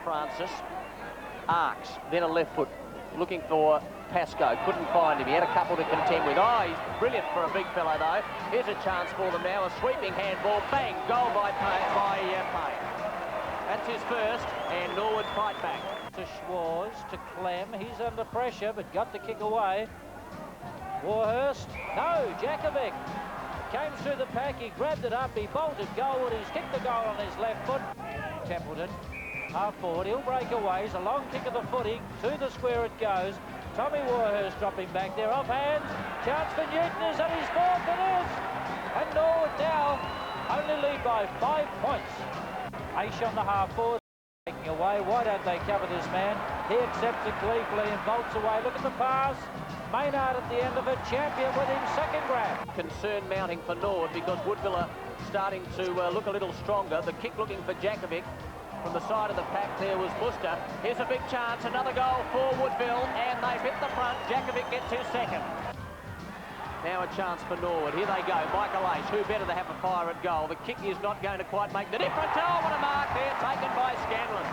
Francis. Arcs, then a left foot, looking for Pascoe. Couldn't find him. He had a couple to contend with. Oh, he's brilliant for a big fellow, though. Here's a chance for them now. A sweeping handball. Bang! Goal by Payne. That's his first, and Norwood fight back. To Schwarz, to Clem. He's under pressure, but got the kick away. Warhurst. No, Jakovic. Came through the pack. He grabbed it up. He bolted goalward. He's kicked the goal on his left foot. Templeton. Half forward, he'll break away. It's a long kick of the footing. To the square it goes. Tommy Warhurst dropping back there. Off hands. Chance for Newton. Is that his fourth? It is. And Norwood now only lead by 5 points. Aish on the half forward. Taking away. Why don't they cover this man? He accepts it gleefully and bolts away. Look at the pass. Maynard at the end of it. Champion with him. Second grab. Concern mounting for Norwood because Woodville are starting to look a little stronger. The kick looking for Jakovic. From the side of the pack there was Buster. Here's a big chance, another goal for Woodville, and they've hit the front. Jakovic gets his second. Now a chance for Norwood. Here they go. Michael Aish, who better to have a fire at goal. The kick is not going to quite make the difference. Oh, what a mark there, taken by Scanlon.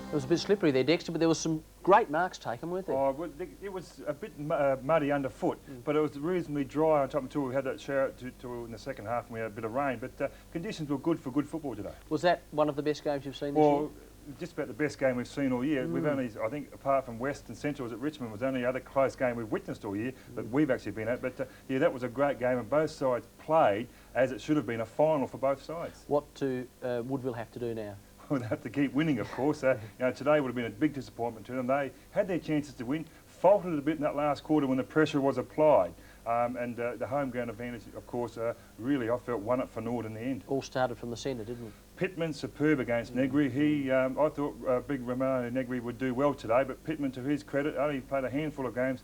It was a bit slippery there, Dexter, but there was some great marks taken, weren't there? Oh, well, it was a bit muddy underfoot, but it was reasonably dry on top until we had that shower in the second half and we had a bit of rain. But conditions were good for good football today. Was that one of the best games you've seen this year? Well, just about the best game we've seen all year. We've only, I think, apart from West and Central was at Richmond, was the only other close game we've witnessed all year that we've actually been at. But yeah, that was a great game, and both sides played as it should have been a final for both sides. What do Woodville have to do now? Well, they have to keep winning, of course. You know, today would have been a big disappointment to them. They had their chances to win, faltered a bit in that last quarter when the pressure was applied. And the home ground advantage, of course, really, I felt, won it for Norwood in the end. All started from the centre, didn't it? Pittman, superb against Negri. I thought big Romano Negri would do well today, but Pittman, to his credit, only played a handful of games,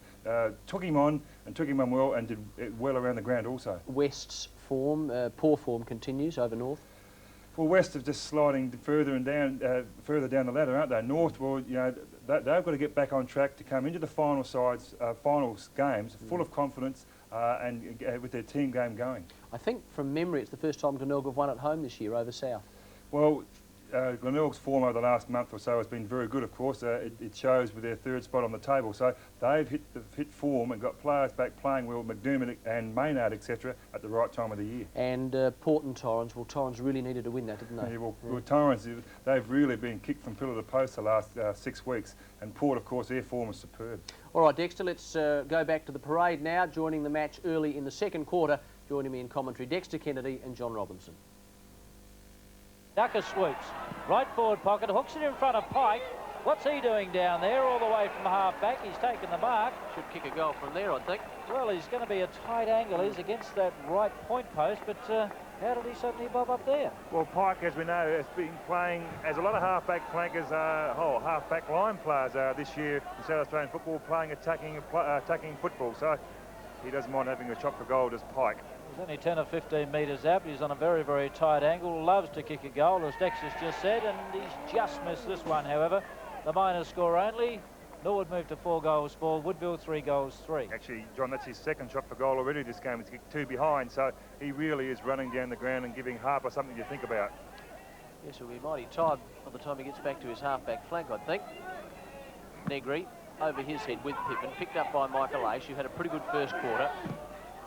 took him on well, and did well around the ground also. West's form, poor form, continues over North. Well, West are just sliding further down the ladder, aren't they? North, well, you know, they've got to get back on track to come into the finals games full of confidence and with their team game going. I think from memory it's the first time Glenelg have won at home this year over South. Well, Glenelg's form over the last month or so has been very good, of course. It shows with their third spot on the table. So they've hit form and got players back playing well, McDermott and Maynard, etc., at the right time of the year. And Port and Torrens, well, Torrens really needed to win that, didn't they? Yeah, well, Torrens, they've really been kicked from pillar to post the last 6 weeks. And Port, of course, their form is superb. All right, Dexter, let's go back to the parade now. Joining the match early in the second quarter, joining me in commentary, Dexter Kennedy and John Robinson. Ducker swoops, right forward pocket, hooks it in front of Pike. What's he doing down there all the way from half back? He's taken the mark. Should kick a goal from there, I think. Well, he's going to be a tight angle. He's against that right point post, but how did he suddenly bob up there? Well, Pike, as we know, has been playing as a lot of half-back flankers, half-back line players this year in South Australian football, playing attacking football. So he doesn't mind having a shot for goal, does Pike. He's only 10 or 15 metres out. He's on a very, very tight angle. Loves to kick a goal, as Dexter's just said, and he's just missed this one, however. The minors score only. Norwood moved to 4 goals for Woodville, 3 goals 3. Actually, John, that's his second shot for goal already this game. He's kicked 2 behind, so he really is running down the ground and giving Harper something to think about. Yes, he'll be mighty tired by the time he gets back to his half-back flank, I think. Negri over his head with Pittman, picked up by Michael Aish, who had a pretty good first quarter,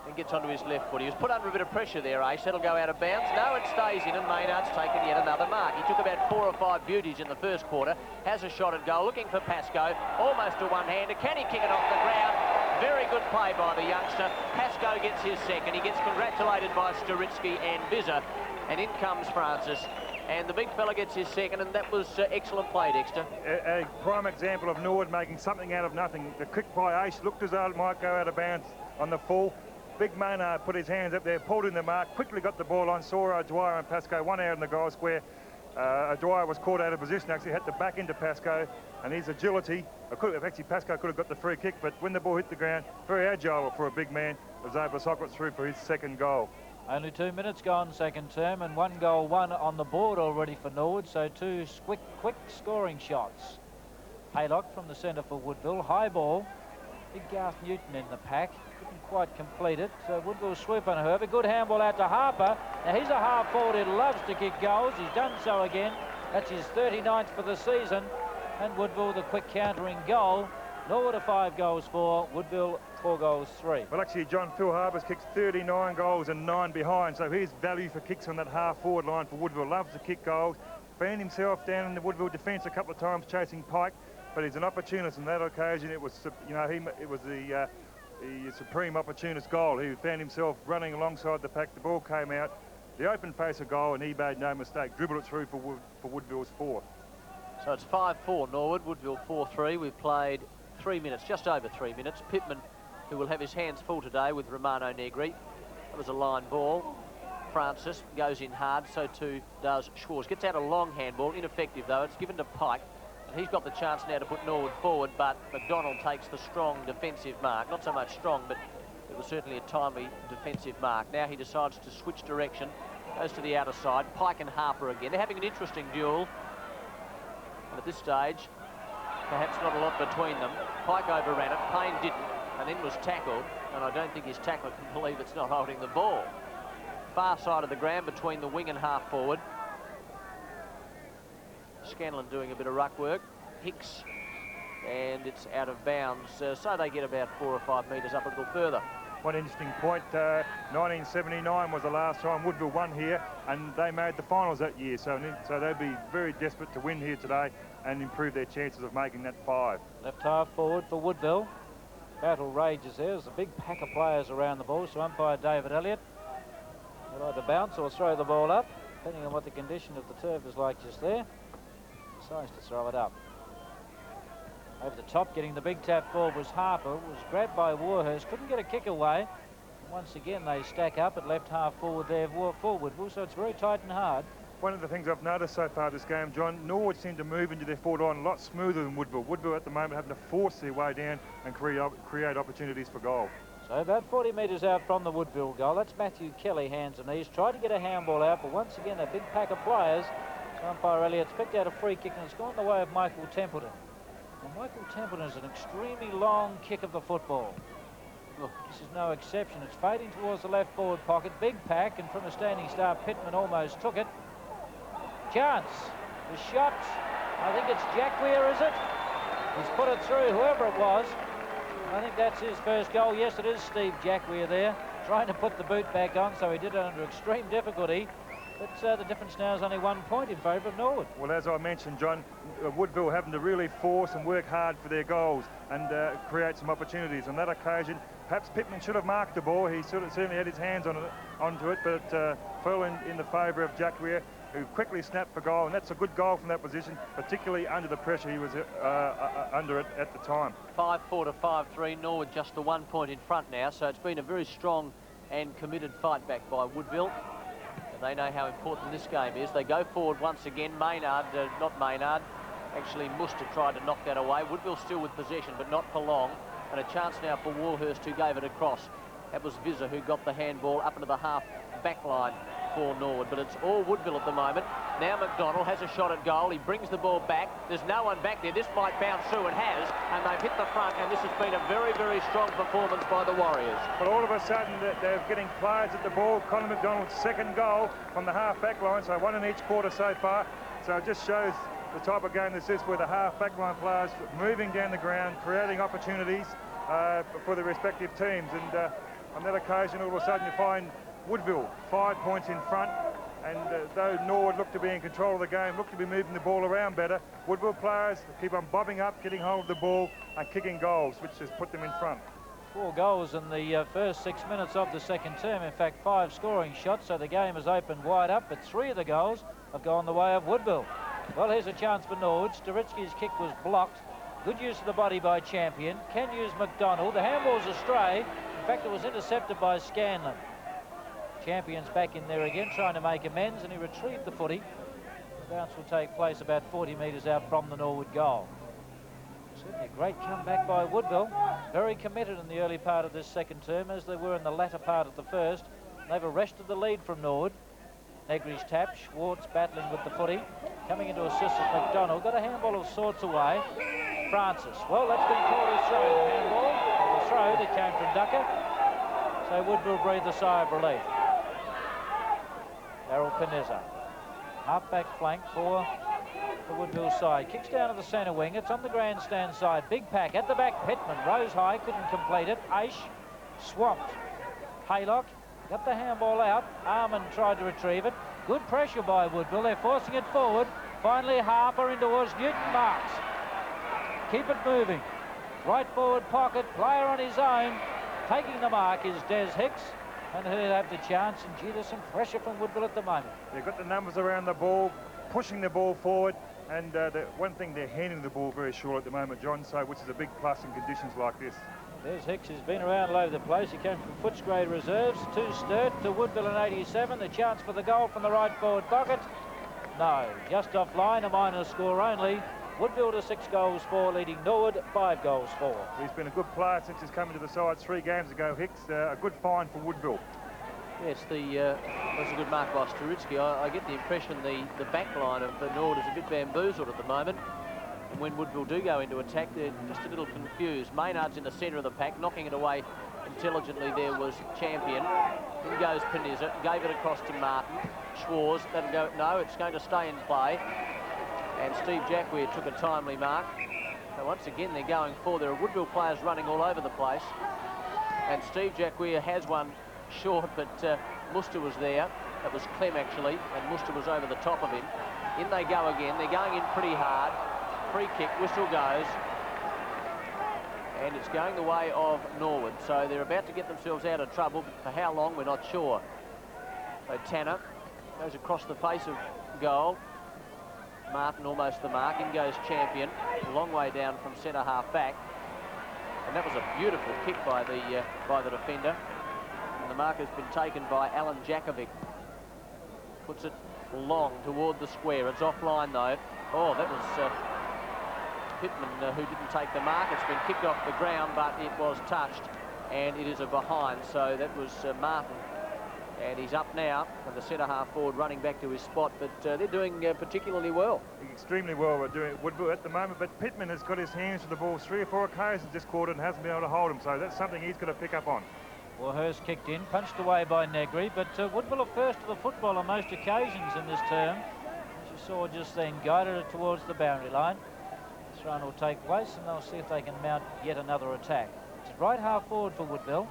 and gets onto his left foot. He was put under a bit of pressure there, Aish. That'll go out of bounds. No, it stays in, and Maynard's taken yet another mark. He took about 4 or 5 beauties in the first quarter, has a shot at goal, looking for Pascoe, almost a one-hander. Can he kick it off the ground? Very good play by the youngster. Pascoe gets his second. He gets congratulated by Staritsky and Bizza, and in comes Francis. And the big fella gets his second, and that was excellent play, Dexter. A prime example of Norwood making something out of nothing. The kick by Aish looked as though it might go out of bounds on the full. Big Maynard put his hands up there, pulled in the mark, quickly got the ball on, saw O'Dwyer and Pascoe, one out in the goal square. O'Dwyer was caught out of position, actually had to back into Pascoe, and his agility, actually Pascoe could have got the free kick, but when the ball hit the ground, very agile for a big man, was able to sock it through for his second goal. Only 2 minutes gone second term, and 1 goal, 1 on the board already for Norwood, so 2 quick scoring shots. Haylock from the centre for Woodville, high ball. Big Garth Newton in the pack. Couldn't quite complete it. So Woodville swoop on her. A good handball out to Harper. Now he's a half forward who loves to kick goals. He's done so again. That's his 39th for the season. And Woodville the quick countering goal. Norwood a 5 goals for. Woodville 4 goals 3. Well, actually, John, Phil Harper's kicked 39 goals and 9 behind, so here's value for kicks on that half-forward line for Woodville. Loves to kick goals. Found himself down in the Woodville defence a couple of times chasing Pike, but he's an opportunist on that occasion. It was, you know, it was the supreme opportunist goal. He found himself running alongside the pack. The ball came out, the open face of goal, and he made no mistake. Dribbled it through for Woodville's 4th. So it's 5-4 Norwood, Woodville 4-3. We've played 3 minutes, just over 3 minutes. Pittman, who will have his hands full today with Romano Negri. That was a line ball. Francis goes in hard, so too does Schwarz. Gets out a long handball, ineffective though. It's given to Pike, and he's got the chance now to put Norwood forward, but McDonald takes the strong defensive mark. Not so much strong, but it was certainly a timely defensive mark. Now he decides to switch direction, goes to the outer side. Pike and Harper again. They're having an interesting duel, and at this stage, perhaps not a lot between them. Pike overran it, Payne didn't, and then was tackled, and I don't think his tackler can believe it's not holding the ball. Far side of the ground between the wing and half forward. Scanlon doing a bit of ruck work. Hicks, and it's out of bounds, so they get about 4 or 5 metres up a little further. One interesting point, 1979 was the last time Woodville won here, and they made the finals that year, so they'd be very desperate to win here today and improve their chances of making that 5. Left half forward for Woodville. Battle rages there. There's a big pack of players around the ball, so umpire David Elliott will either bounce or throw the ball up, depending on what the condition of the turf is like just there. Decides to throw it up. Over the top, getting the big tap forward was Harper. Was grabbed by Warhurst. Couldn't get a kick away. Once again, they stack up at left half forward there for Woodville, so it's very tight and hard. One of the things I've noticed so far this game, John, Norwood seem to move into their forward line a lot smoother than Woodville. Woodville at the moment having to force their way down and create opportunities for goal. So about 40 metres out from the Woodville goal. That's Matthew Kelly, hands and knees. Tried to get a handball out, but once again, a big pack of players. So umpire Elliott's picked out a free kick, and it's gone the way of Michael Templeton. Well, Michael Templeton is an extremely long kick of the football. Look, this is no exception. It's fading towards the left forward pocket. Big pack, and from a standing start, Pittman almost took it. Chance. The shot. I think it's Jacquier, is it? He's put it through, whoever it was. I think that's his first goal. Yes, it is Steve Jacquier there, trying to put the boot back on, so he did it under extreme difficulty. But the difference now is only 1 point in favour of Norwood. Well, as I mentioned, John, Woodville having to really force and work hard for their goals and create some opportunities. On that occasion, perhaps Pittman should have marked the ball. He certainly had his hands onto it, but fell in the favour of Jacquier, who quickly snapped for goal, and that's a good goal from that position, particularly under the pressure he was under it at the time. 5-4 to 5-3, Norwood just the 1 point in front now, so it's been a very strong and committed fight back by Woodville. And they know how important this game is. They go forward once again. Actually Muster tried to knock that away. Woodville still with possession, but not for long. And a chance now for Warhurst, who gave it across. That was Visser who got the handball up into the half back line for Norwood, but it's all Woodville at the moment. Now McDonald has a shot at goal. He brings the ball back. There's no one back there. This might bounce through. It has, and they've hit the front, and this has been a very, very strong performance by the Warriors. But all of a sudden, they're getting players at the ball. Conor McDonald's second goal from the half-back line, so 1 in each quarter so far. So it just shows the type of game this is, where the half-back line players moving down the ground, creating opportunities for the respective teams. And on that occasion, all of a sudden, you find Woodville 5 points in front, and though Norwood looked to be in control of the game, looked to be moving the ball around better, Woodville players keep on bobbing up, getting hold of the ball and kicking goals, which has put them in front. 4 goals in the first 6 minutes of the second term. In fact, 5 scoring shots, so the game has opened wide up, but 3 of the goals have gone the way of Woodville. Well, here's a chance for Norwood. Staritsky's kick was blocked. Good use of the body by Champion. Can use McDonald. The handball's astray. In fact, it was intercepted by Scanlon. Champion's back in there again, trying to make amends, and he retrieved the footy. The bounce will take place about 40 metres out from the Norwood goal. Certainly a great comeback by Woodville. Very committed in the early part of this second term, as they were in the latter part of the first. They've arrested the lead from Norwood. Negri's tap, Schwartz battling with the footy. Coming into assist at McDonald. Got a handball of sorts away. Francis. Well, that's been called as throw. The handball throw that came from Ducker. So Woodville breathed a sigh of relief. Daryl Panizza, half-back flank for the Woodville side. Kicks down to the centre wing. It's on the grandstand side. Big pack at the back. Pittman rose high, couldn't complete it. Aish swamped. Haylock got the handball out. Armand tried to retrieve it. Good pressure by Woodville. They're forcing it forward. Finally Harper in towards Newton. Marks. Keep it moving. Right forward pocket. Player on his own. Taking the mark is Des Hicks. And he'll have the chance. And gee, there's some pressure from Woodville at the moment. They've got the numbers around the ball, pushing the ball forward. And the one thing, they're handling the ball very short at the moment, John, so which is a big plus in conditions like this. Des Hicks has been around all over the place. He came from Footscray reserves to Sturt to Woodville in 87. The chance for the goal from the right forward pocket. No, just offline, a minor score only. Woodville to 6 goals 4, leading Norwood 5 goals 4. He's been a good player since he's come into the side 3 games ago, Hicks. A good find for Woodville. Yes, that's a good mark by Sturitsky. I get the impression the back line of Norwood is a bit bamboozled at the moment. And when Woodville do go into attack, they're just a little confused. Maynard's in the centre of the pack, knocking it away intelligently. There was Champion. In goes Panizza, gave it across to Martin. Schwarz, that'll go, no, it's going to stay in play. And Steve Jackweir took a timely mark. So once again, they're going for. There are Woodville players running all over the place. And Steve Jackweir has one short, but Muster was there. That was Clem, actually, and Muster was over the top of him. In they go again. They're going in pretty hard. Free kick, whistle goes. And it's going the way of Norwood. So they're about to get themselves out of trouble, but for how long, we're not sure. So Tanner goes across the face of goal. Martin almost the mark. In goes Champion. A long way down from centre half back. And that was a beautiful kick by the defender. And the mark has been taken by Alan Jakovic. Puts it long toward the square. It's offline though. Oh, that was Pittman who didn't take the mark. It's been kicked off the ground, but it was touched, and it is a behind. So that was Martin, and he's up now, and the centre half forward running back to his spot. But they're doing particularly well. Extremely well we're doing Woodville at the moment, but Pittman has got his hands to the ball 3 or 4 occasions this quarter and hasn't been able to hold him. So that's something he's got to pick up on. Well, Hurst kicked in, punched away by Negri, but Woodville are first to the football on most occasions in this term. As you saw just then, guided it towards the boundary line. This run will take place, and they'll see if they can mount yet another attack. It's right half forward for Woodville.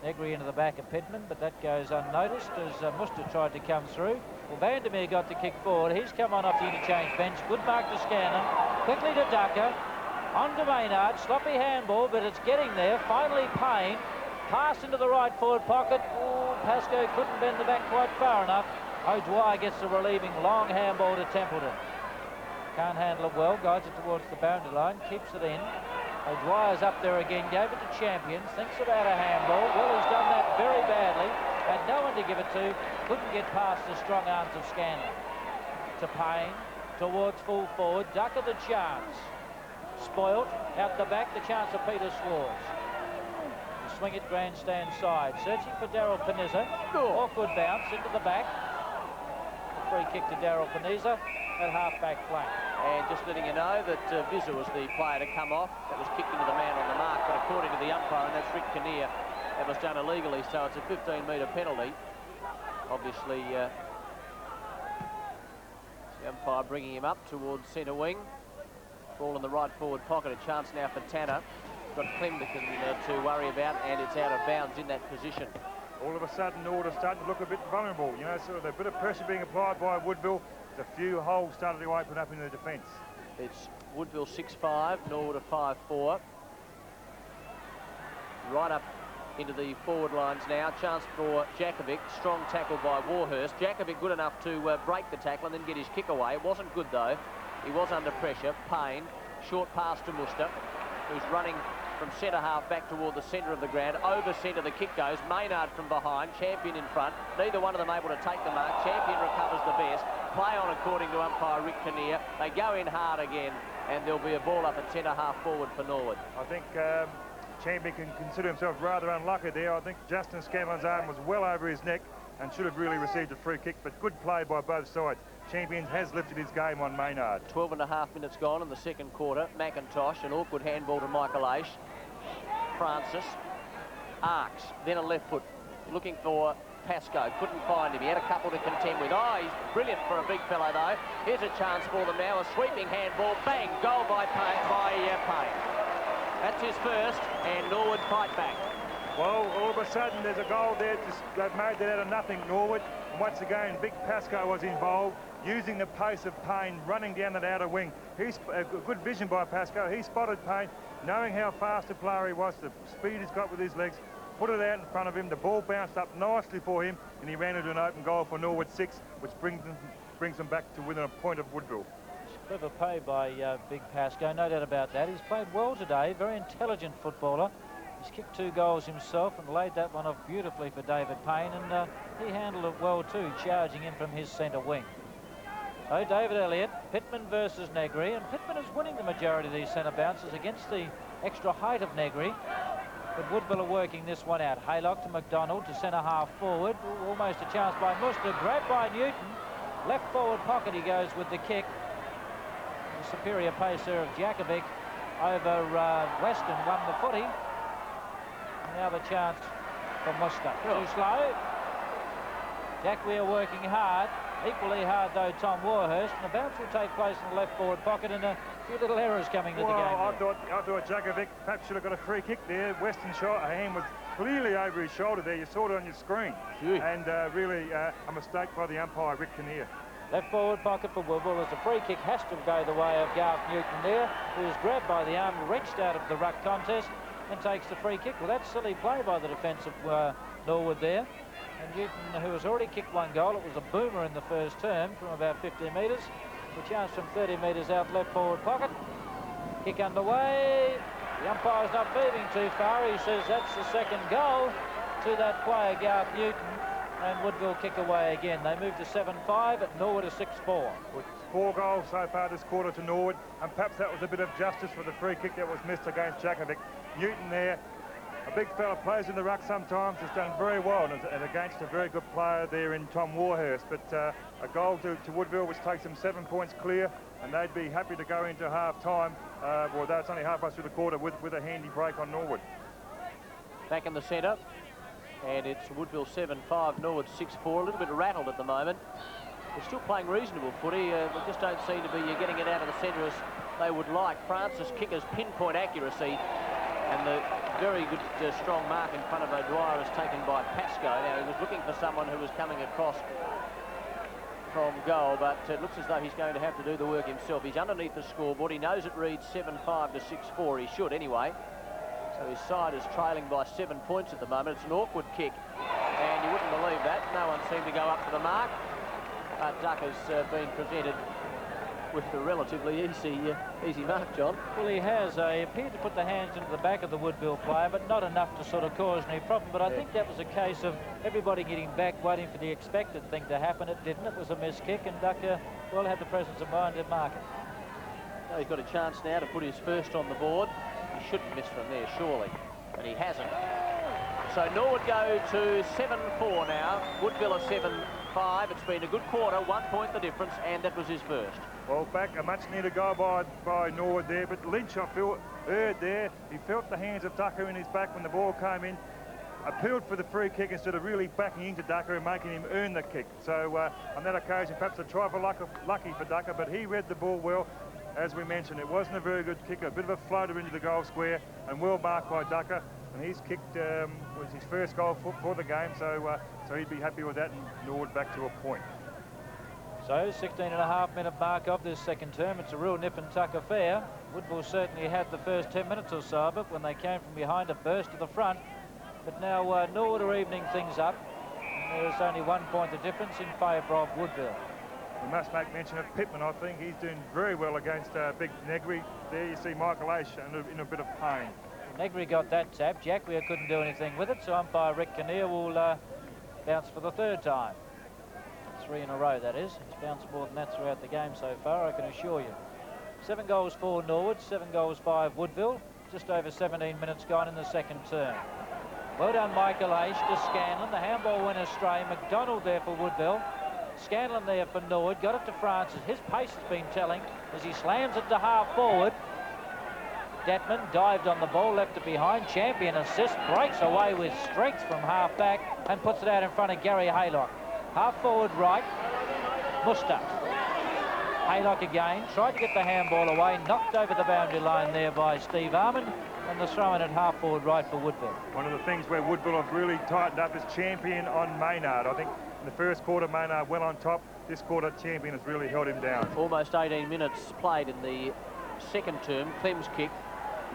Negri into the back of Pittman, but that goes unnoticed as Muster tried to come through. Well, Vandermeer got the kick forward. He's come on off the interchange bench. Good mark to Scanlon. Quickly to Ducker. On to Maynard. Sloppy handball, but it's getting there. Finally, Payne. Pass into the right forward pocket. Oh, Pascoe couldn't bend the back quite far enough. O'Dwyer gets the relieving long handball to Templeton. Can't handle it well. Guides it towards the boundary line. Keeps it in. O'Dwyer's up there again. Gave it to Champion. Thinks about a handball. Well, he's done that very badly. Had no one to give it to. Couldn't get past the strong arms of Scanlon. To Payne. Towards full forward. Ducker the chance. Spoilt. Out the back. The chance of Peter Schwarz. Swing it grandstand side. Searching for Daryl Panizza. Awkward bounce into the back. A free kick to Daryl Panizza at half-back flank. And just letting you know that Vizza was the player to come off. That was kicked into the man on the mark, but according to the umpire, and that's Rick Kinnear, that was done illegally, so it's a 15-metre penalty. Obviously, the umpire bringing him up towards centre wing. Ball in the right forward pocket. A chance now for Tanner. Got Clem to worry about, and it's out of bounds in that position. All of a sudden, Norwood are starting to look a bit vulnerable. You know, sort of a bit of pressure being applied by Woodville. There's a few holes starting to open up in the defence. It's Woodville 6-5, Norwood a 5-4. Right up into the forward lines now. Chance for Jakovic. Strong tackle by Warhurst. Jakovic good enough to break the tackle and then get his kick away. It wasn't good though. He was under pressure. Payne. Short pass to Muster, who's running from centre half back toward the centre of the ground. Over centre the kick goes. Maynard from behind. Champion in front. Neither one of them able to take the mark. Champion recovers the best. Play on according to umpire Rick Kinnear. They go in hard again, and there'll be a ball up at centre half forward for Norwood. I think Champion can consider himself rather unlucky there. I think Justin Scanlon's arm was well over his neck and should have really received a free kick, but good play by both sides. Champions has lifted his game on Maynard. 12.5 minutes gone in the second quarter. McIntosh, an awkward handball to Michael Aish. Francis. Arcs, then a left foot, looking for Pascoe. Couldn't find him. He had a couple to contend with. Oh, he's brilliant for a big fellow, though. Here's a chance for them now. A sweeping handball. Bang! Goal by Payne. That's his first, and Norwood fight back. Well, all of a sudden, there's a goal there. They've made that out of nothing, Norwood. And once again, Big Pascoe was involved, using the pace of Payne, running down that outer wing. He's a good vision by Pascoe. He spotted Payne, knowing how fast a player he was, the speed he's got with his legs, put it out in front of him. The ball bounced up nicely for him, and he ran into an open goal for Norwood 6, which brings them back to within a point of Woodville. Clever play by Big Pascoe, no doubt about that. He's played well today, very intelligent footballer. He's kicked 2 goals himself and laid that one off beautifully for David Payne, and he handled it well too, charging in from his centre wing. So David Elliott, Pittman versus Negri, and Pittman is winning the majority of these centre bounces against the extra height of Negri. But Woodville are working this one out. Haylock to McDonald to centre half forward. Almost a chance by Muster, grabbed by Newton. Left forward pocket he goes with the kick. The superior pace there of Jakovic over Weston won the footy. Now the chance for Muster. Too slow. Jack Weir working hard. Equally hard, though, Tom Warhurst. And the bounce will take place in the left forward pocket, and a few little errors coming into the game. I thought Jakovic perhaps should have got a free kick there. Weston's hand was clearly over his shoulder there. You saw it on your screen. Gee. And really a mistake by the umpire, Rick Kinnear. Left forward pocket for Woodville as the free kick has to go the way of Garth Newton there, who is grabbed by the arm, wrenched out of the ruck contest, and takes the free kick. Well, that's silly play by the defence of Norwood there. And Newton, who has already kicked 1 goal, it was a boomer in the first term from about 15 metres. The chance from 30 metres out left forward pocket. Kick underway. The umpire's not moving too far. He says that's the second goal to that player, Garth Newton. And Woodville kick away again. They move to 7-5 at Norwood a 6-4. With 4 goals so far this quarter to Norwood, and perhaps that was a bit of justice for the free kick that was missed against Jakovic. Newton there, a big fella, plays in the ruck sometimes, has done very well and against a very good player there in Tom Warhurst. But a goal to Woodville, which takes them 7 points clear, and they'd be happy to go into half-time, although it's only halfway through the quarter, with a handy break on Norwood. Back in the centre, and it's Woodville 7-5, Norwood 6-4, a little bit rattled at the moment. They're still playing reasonable footy. They just don't seem to be getting it out of the centre as they would like. Francis Kicker's pinpoint accuracy and the very good strong mark in front of O'Dwyer is taken by Pascoe. Now, he was looking for someone who was coming across from goal, but it looks as though he's going to have to do the work himself. He's underneath the scoreboard. He knows it reads 7-5 to 6-4. He should anyway. So his side is trailing by 7 points at the moment. It's an awkward kick, and you wouldn't believe that. No one seemed to go up to the mark. Duck has been presented with a relatively easy mark, John. Well, he has. He appeared to put the hands into the back of the Woodville player, but not enough to sort of cause any problem. But I think that was a case of everybody getting back, waiting for the expected thing to happen. It didn't. It was a missed kick, and Duck well had the presence of mind to mark it. So he's got a chance now to put his first on the board. He shouldn't miss from there, surely, and he hasn't. So Norwood go to 7-4 now. Woodville are 7-5. It's been a good quarter, 1 point the difference, and that was his first. Well, back a much needed goal by Norwood there, but Lynch, I feel, erred there. He felt the hands of Ducker in his back when the ball came in, appealed for the free kick instead of really backing into Ducker and making him earn the kick. So on that occasion, perhaps a try for lucky for Ducker, but he read the ball well. As we mentioned, it wasn't a very good kick, a bit of a floater into the goal square, and well marked by Ducker. And he's kicked was his first goal for the game, so he'd be happy with that, and Norwood back to a point. So 16.5-minute mark of this second term. It's a real nip and tuck affair. Woodville certainly had the first 10 minutes or so of it when they came from behind a burst to the front. But now Norwood are evening things up. And there's only 1 point the difference in favour of Woodville. We must make mention of Pittman. I think he's doing very well against Big Negri. There you see Michael Aish in a bit of pain. Negri got that tap. Jack Weir couldn't do anything with it, so umpire Rick Kinnear will bounce for the 3rd time. 3 in a row, that is. He's bounced more than that throughout the game so far, I can assure you. 7 goals for Norwood, 7 goals 5 Woodville. Just over 17 minutes gone in the second term. Well done, Michael Aish to Scanlon. The handball went astray. McDonald there for Woodville. Scanlon there for Norwood. Got it to Francis. His pace has been telling as he slams it to half forward. Detman dived on the ball, left it behind. Champion assist, breaks away with strength from half back and puts it out in front of Gary Haylock. Half forward right, Muster. Haylock again, tried to get the handball away, knocked over the boundary line there by Steve Armand, and the throw in at half forward right for Woodville. One of the things where Woodville have really tightened up is Champion on Maynard. I think in the first quarter, Maynard well on top. This quarter, Champion has really held him down. Almost 18 minutes played in the second term. Clem's kick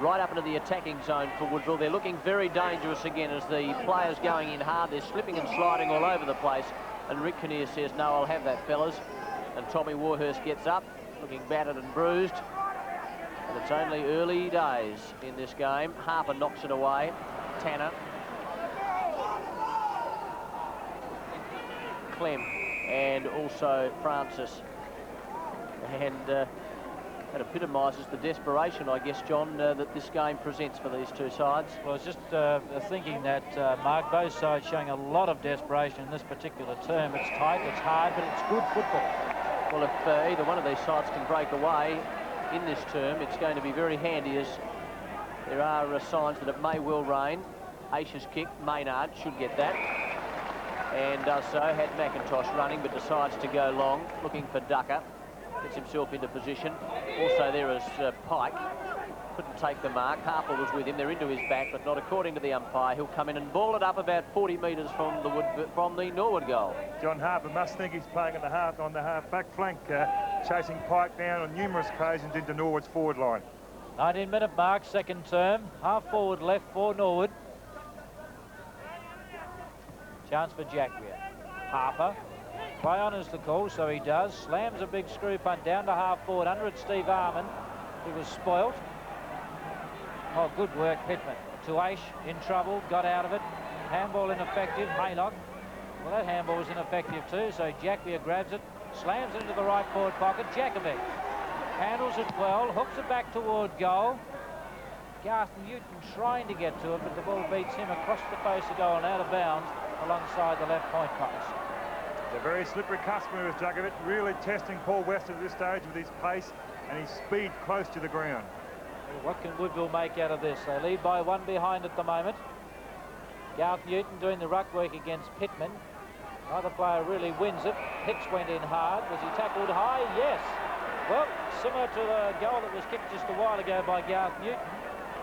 right up into the attacking zone for Woodville. They're looking very dangerous again as the players going in hard. They're slipping and sliding all over the place. And Rick Kinnear says, no, I'll have that, fellas. And Tommy Warhurst gets up, looking battered and bruised. And it's only early days in this game. Harper knocks it away. Tanner. Clem. And also Francis. And that epitomises the desperation, I guess, John, that this game presents for these two sides. Well, I was just thinking that, Mark, both sides showing a lot of desperation in this particular term. It's tight, it's hard, but it's good football. Well, if either one of these sides can break away in this term, it's going to be very handy, as there are signs that it may well rain. Aisha's kick, Maynard should get that, and does so. Had McIntosh running, but decides to go long, looking for Ducker. Gets himself into position. Also there is Pike. Couldn't take the mark. Harper was with him. They're into his back, but not according to the umpire. He'll come in and ball it up about 40 metres from the Norwood goal. John Harper must think he's playing at the half on the half back flank, chasing Pike down on numerous occasions into Norwood's forward line. 19-minute mark, second term. Half forward left for Norwood. Chance for Jackwea. Harper. Play on is the call, so he does. Slams a big screw punt down to half forward under it, Steve Armand. He was spoilt. Oh, good work, Pittman. Tuaish in trouble, got out of it. Handball ineffective, Haylock. Well, that handball was ineffective too, so Jackwea grabs it, slams it into the right forward pocket. Jakovic handles it well, hooks it back toward goal. Garth Newton trying to get to it, but the ball beats him across the face of goal and out of bounds alongside the left point post. A very slippery customer is Jakovic, really testing Paul West at this stage with his pace and his speed close to the ground. Well, what can Woodville make out of this? They lead by one behind at the moment. Garth Newton doing the ruck work against Pittman. Neither player really wins it. Hicks went in hard. Was he tackled high? Yes. Well, similar to the goal that was kicked just a while ago by Garth Newton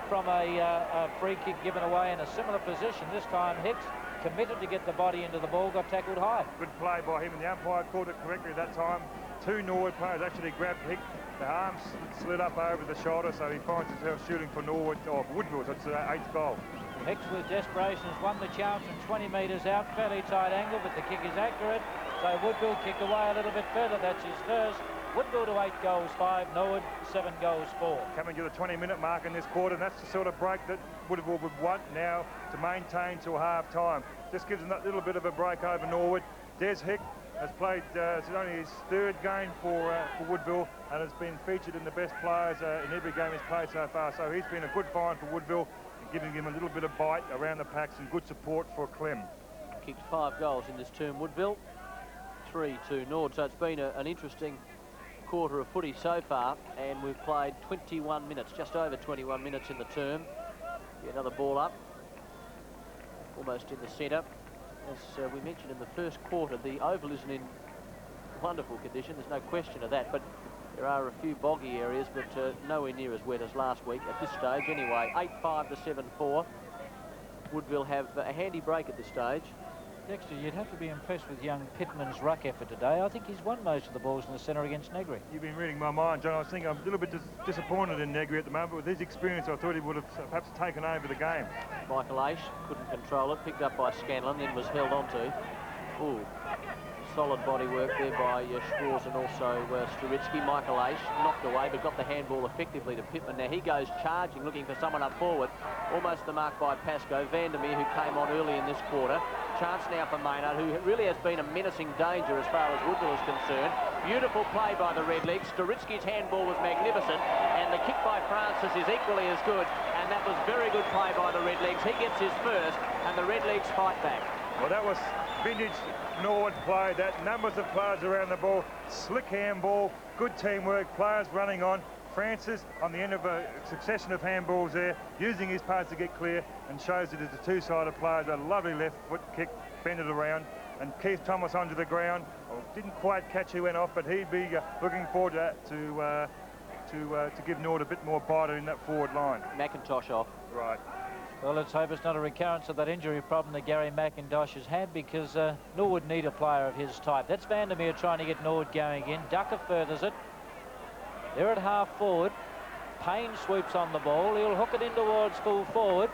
from a free kick given away in a similar position. This time Hicks committed to get the body into the ball, got tackled high. Good play by him, and the umpire called it correctly at that time. Two Norwood players actually grabbed Hicks. The arm slid up over the shoulder, so he finds himself shooting for Norwood, or Woodville, so it's the 8th goal. Hicks with desperation has won the chance from 20 metres out, fairly tight angle, but the kick is accurate. So Woodville kick away a little bit further, that's his first. Woodville to 8 goals 5, Norwood 7 goals 4. Coming to the 20-minute mark in this quarter, and that's the sort of break that Woodville would want now to maintain till half-time. Just gives a little bit of a break over Norwood. Des Hick has played, it's only his 3rd game for Woodville, and has been featured in the best players in every game he's played so far. So he's been a good find for Woodville, giving him a little bit of bite around the packs and good support for Clem. Kicked 5 goals in this term, Woodville. 3 to Nord, so it's been an interesting quarter of footy so far, and we've played 21 minutes, just over 21 minutes in the term. Another ball up, almost in the centre. As we mentioned in the first quarter, the oval isn't in wonderful condition, there's no question of that, but there are a few boggy areas, but nowhere near as wet as last week at this stage. Anyway, 8-5 to 7-4. Woodville have a handy break at this stage. Dexter, you'd have to be impressed with young Pittman's ruck effort today. I think he's won most of the balls in the centre against Negri. You've been reading my mind, John. I was thinking I'm a little bit disappointed in Negri at the moment, but with his experience, I thought he would have perhaps taken over the game. Michael Aish couldn't control it, picked up by Scanlon, then was held onto. Ooh, solid body work there by Schwarz and also Stritsky. Michael Aish knocked away, but got the handball effectively to Pittman. Now he goes charging, looking for someone up forward. Almost the mark by Pascoe. Vandermeer, who came on early in this quarter. Chance now for Maynard, who really has been a menacing danger as far as Woodville is concerned. Beautiful play by the Redlegs. Stritsky's handball was magnificent, and the kick by Francis is equally as good, and that was very good play by the Redlegs. He gets his first, and the Redlegs fight back. Well, that was vintage Norwood play. That numbers of players around the ball, slick handball, good teamwork, players running on. Francis on the end of a succession of handballs there, using his pads to get clear, and shows it as a two-sided player. A lovely left foot kick, bended around, and Keith Thomas onto the ground. Well, didn't quite catch who went off, but he'd be looking forward to give Norwood a bit more bite in that forward line. McIntosh off. Right. Well, let's hope it's not a recurrence of that injury problem that Gary McIntosh has had, because Norwood need a player of his type. That's Vandermeer trying to get Norwood going again. Ducker furthers it. They're at half forward. Payne swoops on the ball. He'll hook it in towards full forward.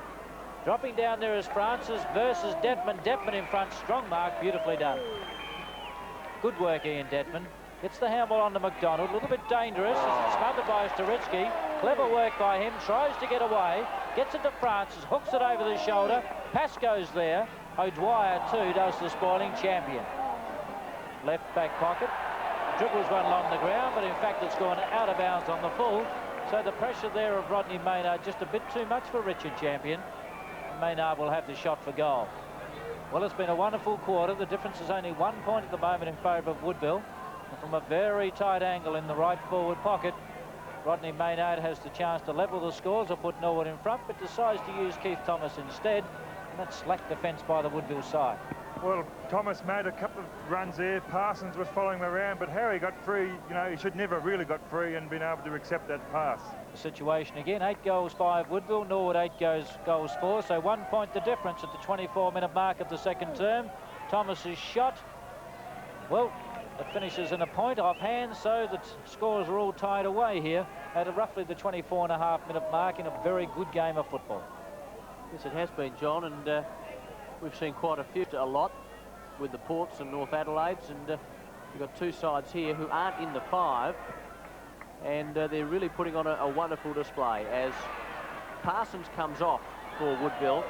Dropping down there is Francis versus Detman. Detman in front. Strong mark. Beautifully done. Good work, Ian Detman. Gets the handball on to McDonald. A little bit dangerous. It's smothered by Staritsky. Clever work by him. Tries to get away. Gets it to Francis. Hooks it over the shoulder. Pascoe's there. O'Dwyer, too, does the spoiling champion. Left back pocket. Dribbles one along the ground, but in fact it's gone out of bounds on the full. So the pressure there of Rodney Maynard just a bit too much for Richard Champion. Maynard will have the shot for goal. Well, it's been a wonderful quarter. The difference is only 1 point at the moment in favour of Woodville. And from a very tight angle in the right forward pocket, Rodney Maynard has the chance to level the scores or put Norwood in front, but decides to use Keith Thomas instead. And that's slack defence by the Woodville side. Well, Thomas made a couple of runs there. Parsons was following him around, but how he got free, you know, he should never really got free and been able to accept that pass. The situation again, 8 goals by Woodville, Norwood 8 goals for, so 1 point the difference at the 24-minute mark of the second term. Thomas's shot, well, it finishes in a point offhand, so the scores are all tied away here at roughly the 24.5-minute mark in a very good game of football. Yes, it has been, John, and we've seen quite a lot with the Ports and North Adelaides, and we've got two sides here who aren't in the 5, and they're really putting on a wonderful display as Parsons comes off for Woodville,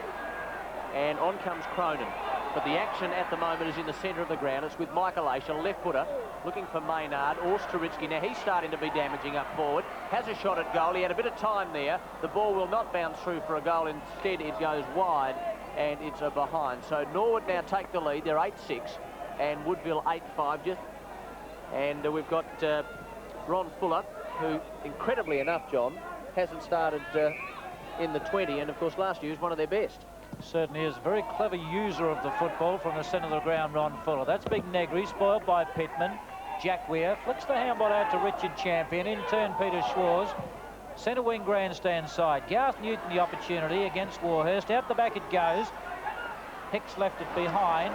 and on comes Cronin. But the action at the moment is in the centre of the ground. It's with Michael Aish, a left footer, looking for Maynard or Staritsky. Now he's starting to be damaging up forward. Has a shot at goal. He had a bit of time there. The ball will not bounce through for a goal. Instead, it goes wide, and it's a behind. So Norwood now take the lead. They're 8-6, and Woodville 8-5. And we've got Ron Fuller, who, incredibly enough, John, hasn't started in the 20, and of course last year was one of their best. Certainly is a very clever user of the football from the centre of the ground, Ron Fuller. That's Big Negri, spoiled by Pittman. Jack Weir flicks the handball out to Richard Champion. In turn, Peter Schwarz. Centre wing grandstand side. Garth Newton the opportunity against Warhurst. Out the back it goes. Hicks left it behind.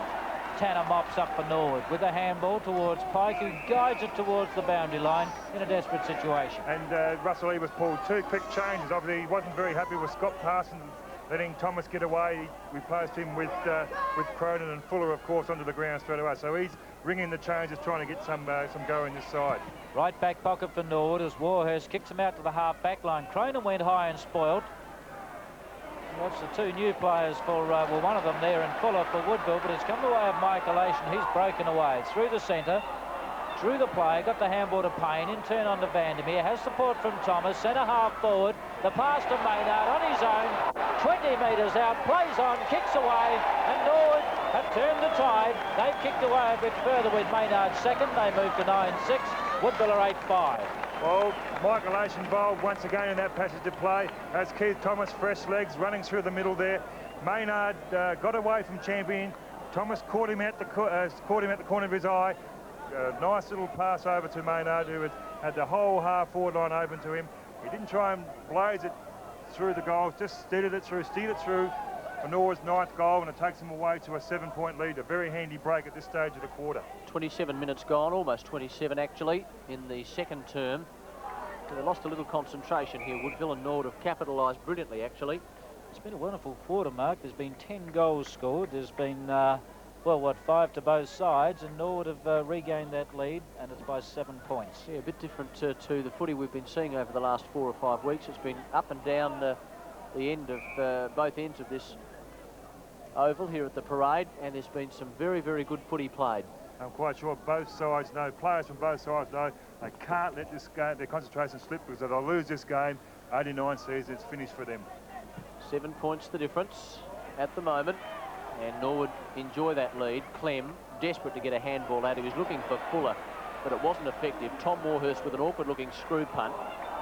Tanner mops up for Norwood with a handball towards Pike, who guides it towards the boundary line in a desperate situation. And Russell Lee was pulled 2 quick changes. Obviously, he wasn't very happy with Scott Parsons letting Thomas get away. He replaced him with Cronin and Fuller, of course, onto the ground straight away. So he's ringing the changes, trying to get some go in this side. Right back pocket for Norwood as Warhurst kicks him out to the half back line. Cronin went high and spoiled. That's the 2 new players for, well, one of them there in Fuller for Woodville, but it's come the way of Michael Aish, and he's broken away. Through the centre, through the play, got the handball to Payne, in turn on to Vandermeer, has support from Thomas, centre half forward, the pass to Maynard on his own, 20 metres out, plays on, kicks away, and Norwood have turned the tide. They've kicked away a bit further with Maynard second. They move to 9-6. Woodville are 8-5. Well, Michael Aish involved once again in that passage of play as Keith Thomas, fresh legs, running through the middle there. Maynard got away from Champion. Thomas caught him at the corner of his eye. Nice little pass over to Maynard, who had the whole half-forward line open to him. He didn't try and blaze it through the goals, just steered it through for Norwood's 9th goal, and it takes them away to a 7-point lead. A very handy break at this stage of the quarter. 27 minutes gone, almost 27 actually, in the second term. They lost a little concentration here. Woodville and Norwood have capitalised brilliantly, actually. It's been a wonderful quarter, Mark. There's been 10 goals scored. There's been, 5 to both sides, and Norwood have regained that lead, and it's by 7 points. Yeah, a bit different to the footy we've been seeing over the last 4 or 5 weeks. It's been up and down the end of both ends of this oval here at the parade, and there's been some very, very good footy played. I'm quite sure both sides know, players from both sides know, they can't let this game, their concentration slip, because if they'll lose this game, 89 sees it's finished for them. 7 points the difference at the moment, and Norwood enjoy that lead. Clem, desperate to get a handball out. He was looking for Fuller, but it wasn't effective. Tom Warhurst with an awkward-looking screw punt.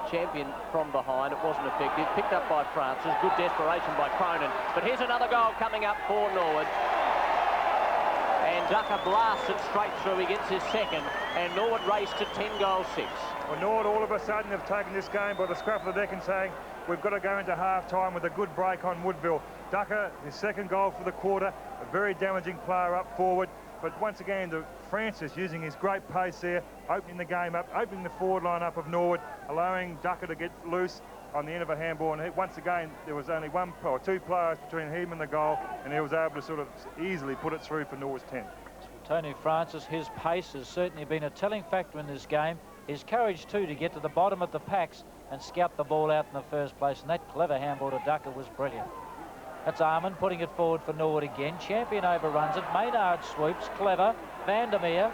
Champion from behind. It wasn't effective. Picked up by Francis. Good desperation by Cronin. But here's another goal coming up for Norwood. And Ducker blasts it straight through. He gets his second. And Norwood raced to 10 goals 6. Well, Norwood all of a sudden have taken this game by the scruff of the neck and saying, we've got to go into half-time with a good break on Woodville. Ducker, his second goal for the quarter, a very damaging player up forward. But once again, Francis using his great pace there, opening the game up, opening the forward line up of Norwood, allowing Ducker to get loose on the end of a handball. And once again, there was only one or two players between him and the goal, and he was able to sort of easily put it through for Norwood's 10. Tony Francis, his pace has certainly been a telling factor in this game. His courage, too, to get to the bottom of the packs and scout the ball out in the first place. And that clever handball to Ducker was brilliant. That's Armand putting it forward for Norwood again. Champion overruns it. Maynard sweeps. Clever. Vandermeer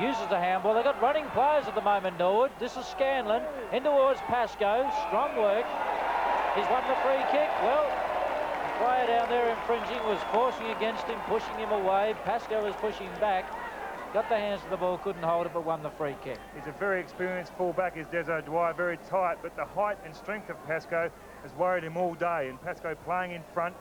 uses the handball. They've got running players at the moment, Norwood. This is Scanlon. In towards Pascoe. Strong work. He's won the free kick. Well, the player down there infringing was forcing against him, pushing him away. Pascoe was pushing back. Got the hands to the ball, couldn't hold it, but won the free kick. He's a very experienced fullback, is Des O'Dwyer, very tight, but the height and strength of Pascoe has worried him all day. And Pascoe playing in front,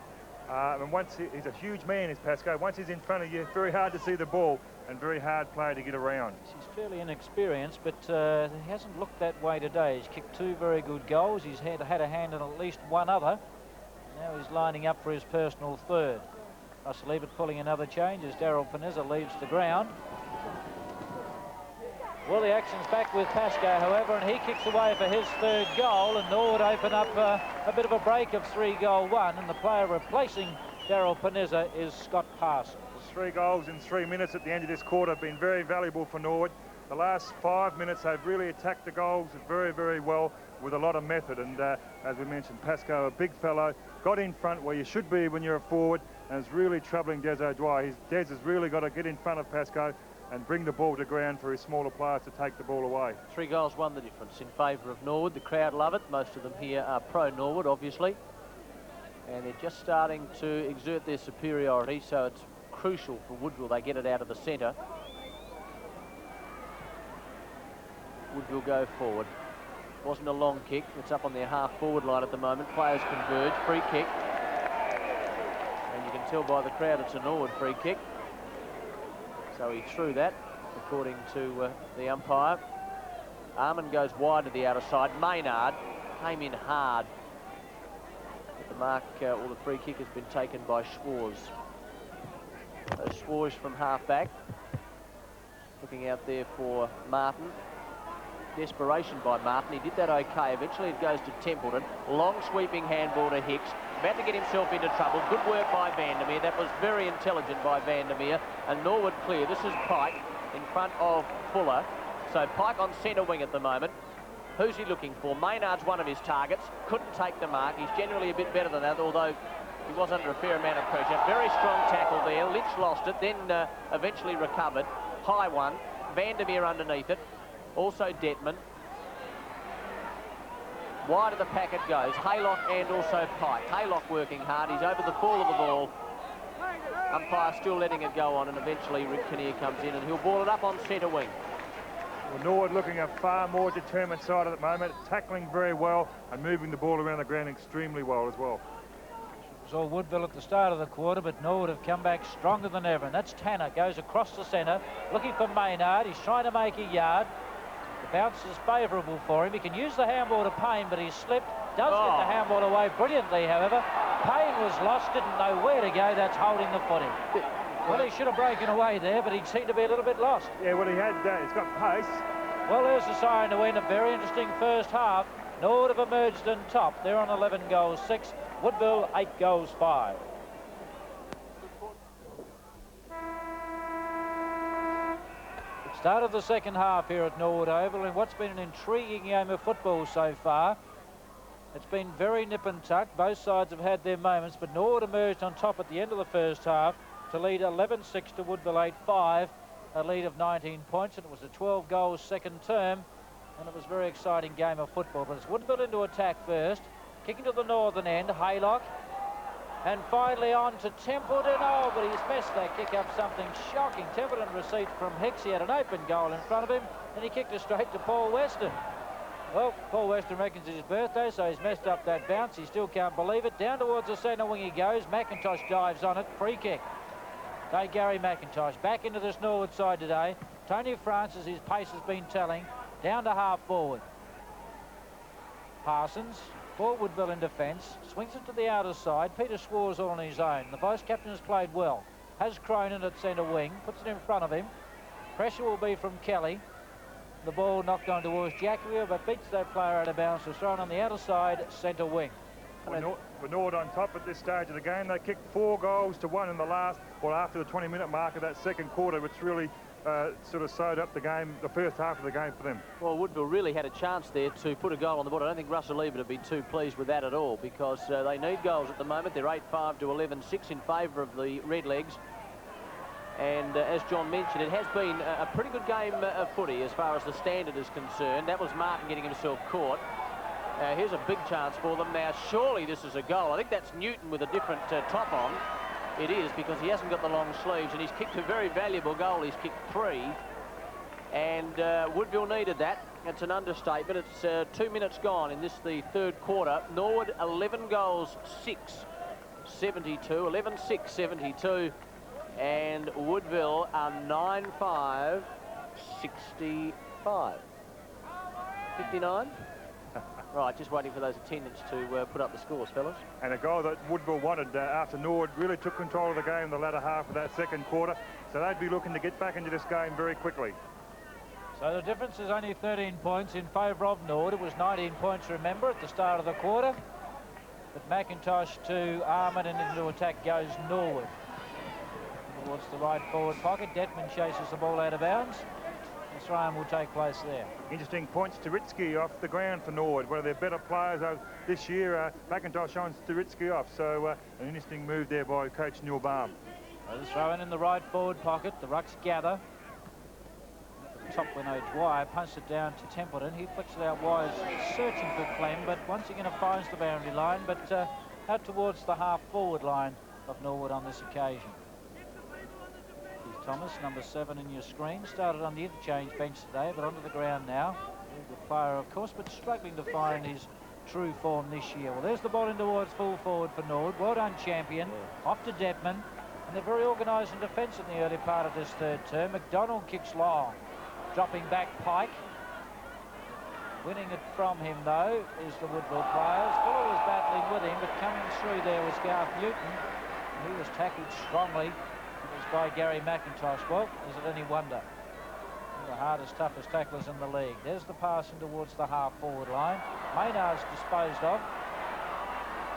and once he's a huge man, is Pascoe. Once he's in front of you, very hard to see the ball and very hard player to get around. He's fairly inexperienced, but he hasn't looked that way today. He's kicked 2 very good goals. He's had a hand in at least one other. Now he's lining up for his personal third. Russell pulling another change as Daryl Panizza leaves the ground. Well, the action's back with Pascoe, however, and he kicks away for his third goal, and Norwood open up a bit of a break of 3-1, and the player replacing Daryl Panizza is Scott Parson. 3 goals in 3 minutes at the end of this quarter have been very valuable for Norwood. The last 5 minutes, they've really attacked the goals very, very well with a lot of method. And as we mentioned, Pascoe, a big fellow, got in front where you should be when you're a forward, and it's really troubling Des O'Dwyer. Des has really got to get in front of Pascoe and bring the ball to ground for his smaller players to take the ball away. 3 goals won the difference in favour of Norwood. The crowd love it. Most of them here are pro-Norwood, obviously. And they're just starting to exert their superiority, so it's crucial for Woodville they get it out of the centre. Woodville go forward. Wasn't a long kick. It's up on their half-forward line at the moment. Players converge. Free kick. And you can tell by the crowd it's a Norwood free kick. So he threw that, according to the umpire. Armand goes wide to the outer side. Maynard came in hard. But the mark, or the free kick has been taken by Schwarz. So Schwarz from half-back. Looking out there for Martin. Desperation by Martin. He did that okay. Eventually it goes to Templeton. Long sweeping handball to Hicks. About to get himself into trouble. Good work by Vandermeer. That was very intelligent by Vandermeer. And Norwood clear. This is Pike in front of Fuller. So Pike on centre wing at the moment. Who's he looking for? Maynard's one of his targets. Couldn't take the mark. He's generally a bit better than that, although he was under a fair amount of pressure. Very strong tackle there. Lynch lost it, then eventually recovered. High one. Vandermeer underneath it. Also Detman. Wide of the pack it goes. Haylock and also Pike. Haylock working hard. He's over the fall of the ball. Umpire still letting it go on, and eventually Rick Kinnear comes in and he'll ball it up on centre wing. Well, Norwood looking a far more determined side at the moment, tackling very well and moving the ball around the ground extremely well as well. It was all Woodville at the start of the quarter, but Norwood have come back stronger than ever, and that's Tanner. Goes across the centre, looking for Maynard. He's trying to make a yard. The bounce is favourable for him. He can use the handball to Payne, but he's slipped. Does get the handball away brilliantly, however. Payne was lost, didn't know where to go. That's holding the footing. Well, he should have broken away there, but he seemed to be a little bit lost. Yeah, well, he's got pace. Well, there's the siren to end a very interesting first half. Norwood have emerged on top. They're on 11 goals 6. Woodville 8 goals 5. Start of the second half here at Norwood Oval, in what's been an intriguing game of football so far. It's been very nip and tuck. Both sides have had their moments, but Norwood emerged on top at the end of the first half to lead 11-6 to Woodville 8-5, a lead of 19 points, and it was a 12 goals second term, and it was a very exciting game of football. But it's Woodville into attack first, kicking to the northern end, Haylock, and finally on to Templeton. Oh, but he's messed that kick up something shocking. Templeton received from Hicks. He had an open goal in front of him, and he kicked it straight to Paul Weston. Well, Paul Weston reckons it's his birthday, so he's messed up that bounce. He still can't believe it. Down towards the centre wing he goes. McIntosh dives on it. Free kick. Gary McIntosh back into this Norwood side today. Tony Francis, his pace has been telling. Down to half forward. Parsons, for Woodville in defence. Swings it to the outer side. Peter Schwarz all on his own. The vice-captain has played well. Has Cronin at centre wing. Puts it in front of him. Pressure will be from Kelly. The ball knocked on towards Jacquia, but beats that player out of bounds. Was thrown on the outer side, centre wing. Norwood on top at this stage of the game. They kicked 4 goals to 1 in the last, well, after the 20-minute mark of that second quarter, which really sort of sewed up the game, the first half of the game for them. Well, Woodville really had a chance there to put a goal on the board. I don't think Russell Ebert would be too pleased with that at all, because they need goals at the moment. They're 8-5 to 11-6 in favour of the Redlegs. And as John mentioned, it has been a pretty good game of footy as far as the standard is concerned. That was Martin getting himself caught. Here's a big chance for them. Now, surely this is a goal. I think that's Newton with a different top on. It is, because he hasn't got the long sleeves, and he's kicked a very valuable goal. He's kicked 3. And Woodville needed that. It's an understatement. It's 2 minutes gone in this, the third quarter. Norwood, 11 goals, 6, 72. 11-6, 72. And Woodville are 9-5, 65. 59? Right, just waiting for those attendants to put up the scores, fellas. And a goal that Woodville wanted after Norwood really took control of the game in the latter half of that second quarter. So they'd be looking to get back into this game very quickly. So the difference is only 13 points in favour of Norwood. It was 19 points, remember, at the start of the quarter. But McIntosh to Armand, and into attack goes Norwood. Towards the right forward pocket. Detman chases the ball out of bounds. The throw-in will take place there. Interesting points to Ritsky off the ground for Norwood. One of their better players this year. McIntosh on Ritsky off. So an interesting move there by coach Neil Balme. So the throw-in the right forward pocket. The rucks gather. Top when Dwyer punched it down to Templeton. He flicks it out wide, searching for Clem, but once again it finds the boundary line, but out towards the half-forward line of Norwood on this occasion. Thomas, number 7 in your screen, started on the interchange bench today, but onto the ground now. Very good player, of course, but struggling to find his true form this year. Well, there's the ball in towards full forward for Norwood. Well done, champion. Off to Detman. And they're very organised in defence in the early part of this third term. McDonald kicks long. Dropping back Pike. Winning it from him, though, is the Woodville players. Fuller was battling with him, but coming through there was Garth Newton. He was tackled strongly by Gary McIntosh. Well, is it any wonder? One of the hardest, toughest tacklers in the league. There's the pass in towards the half-forward line. Maynard's disposed of.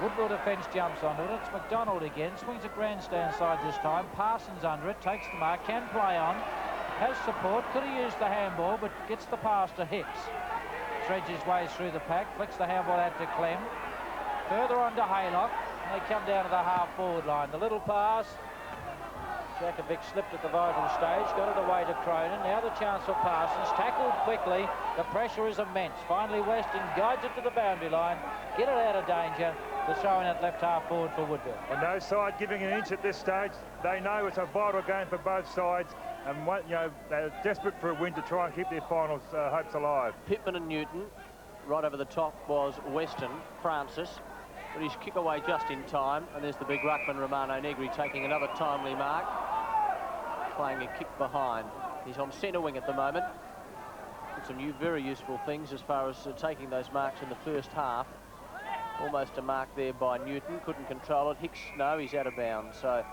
Woodville defence jumps onto it. It's McDonald again. Swings a grandstand side this time. Parsons under it. Takes the mark. Can play on. Has support. Could have used the handball, but gets the pass to Hicks. Threads his way through the pack. Flicks the handball out to Clem. Further on to Haylock. And they come down to the half-forward line. The little pass. Jakovic slipped at the vital stage, got it away to Cronin. Now the chance for Parsons, tackled quickly. The pressure is immense. Finally, Weston guides it to the boundary line. Get it out of danger. The throw-in at left half forward for Woodville. And no side giving an inch at this stage. They know it's a vital game for both sides, and they're desperate for a win to try and keep their finals hopes alive. Pittman and Newton. Right over the top was Weston, Francis. But his kick away just in time, and there's the big ruckman Romano Negri taking another timely mark, playing a kick behind. He's on centre wing at the moment. Did some new very useful things as far as taking those marks in the first half. Almost a mark there by Newton, couldn't control it. Hicks, no, he's out of bounds, so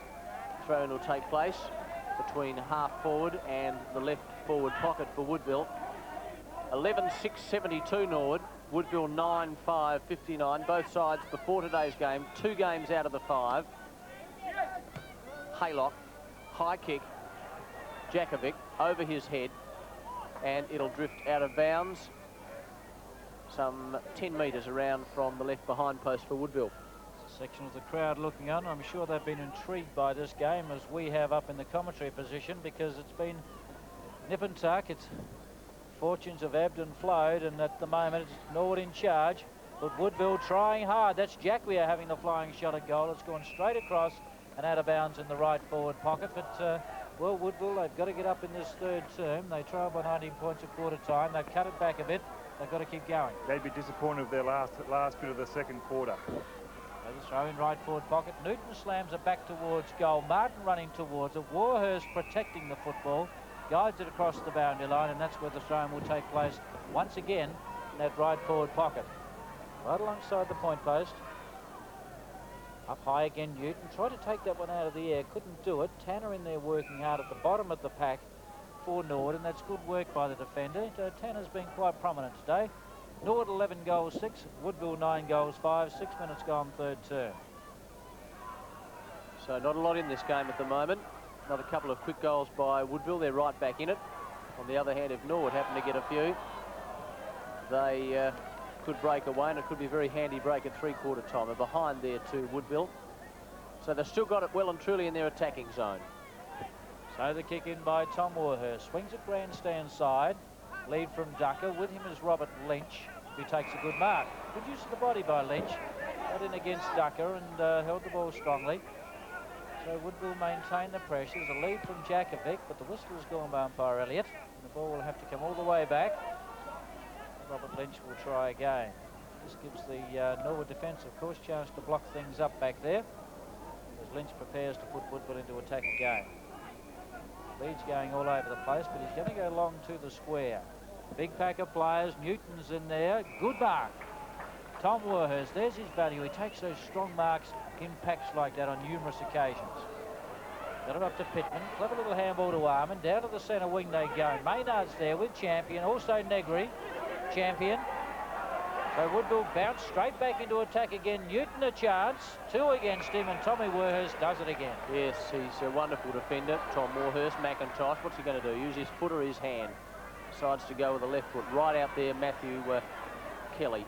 throw-in will take place between half forward and the left forward pocket for Woodville. 11-6, 72 Norwood. Woodville 9-5, 59. Both sides before today's game, 2 games out of the 5. Haylock, high kick. Jakovic over his head, and it'll drift out of bounds some 10 metres around from the left behind post for Woodville. Section of the crowd looking on. I'm sure they've been intrigued by this game as we have up in the commentary position, because it's been nip and tuck. Its fortunes have ebbed and flowed, and at the moment it's Norwood in charge, but Woodville trying hard. That's Jacquia having the flying shot at goal. It's gone straight across and out of bounds in the right forward pocket, but well, Woodville, they've got to get up in this third term. They trail by 19 points at quarter time. They've cut it back a bit. They've got to keep going. They'd be disappointed with their last bit of the second quarter. So the throw in right forward pocket. Newton slams it back towards goal. Martin running towards it. Warhurst protecting the football. Guides it across the boundary line, and that's where the throw-in will take place once again in that right forward pocket. Right alongside the point post. Up high again, Newton. Tried to take that one out of the air. Couldn't do it. Tanner in there working hard at the bottom of the pack for Norwood, and that's good work by the defender. Tanner's been quite prominent today. Norwood 11 goals 6, Woodville 9 goals 5, 6 minutes gone third term. So not a lot in this game at the moment. Another couple of quick goals by Woodville. They're right back in it. On the other hand, if Norwood happen to get a few, they could break away, and it could be a very handy break at three-quarter time. They're behind there to Woodville. So they've still got it well and truly in their attacking zone. So the kick in by Tom Warhurst. Swings it grandstand side. Lead from Ducker. With him is Robert Lynch, who takes a good mark. Good use of the body by Lynch. Got in against Ducker and held the ball strongly. So Woodville maintain the pressure. There's a lead from Jakovic, but the whistle has gone by umpire Elliott. And the ball will have to come all the way back. Robert Lynch will try again. This gives the Norwood defence, of course, chance to block things up back there as Lynch prepares to put Woodville into attack again. Lead's going all over the place, but he's going to go long to the square. Big pack of players. Newton's in there. Good mark. Tom Warhurst, there's his value. He takes those strong marks in packs like that on numerous occasions. Got it up to Pittman. Clever little handball to Armin. Down to the centre wing they go. Maynard's there with Champion. Also Negri. Champion. So Woodville bounced straight back into attack again. Newton a chance. 2 against him, and Tommy Warhurst does it again. Yes, he's a wonderful defender, Tom Warhurst. McIntosh, what's he going to do? Use his foot or his hand? Decides to go with the left foot. Right out there, Matthew Kelly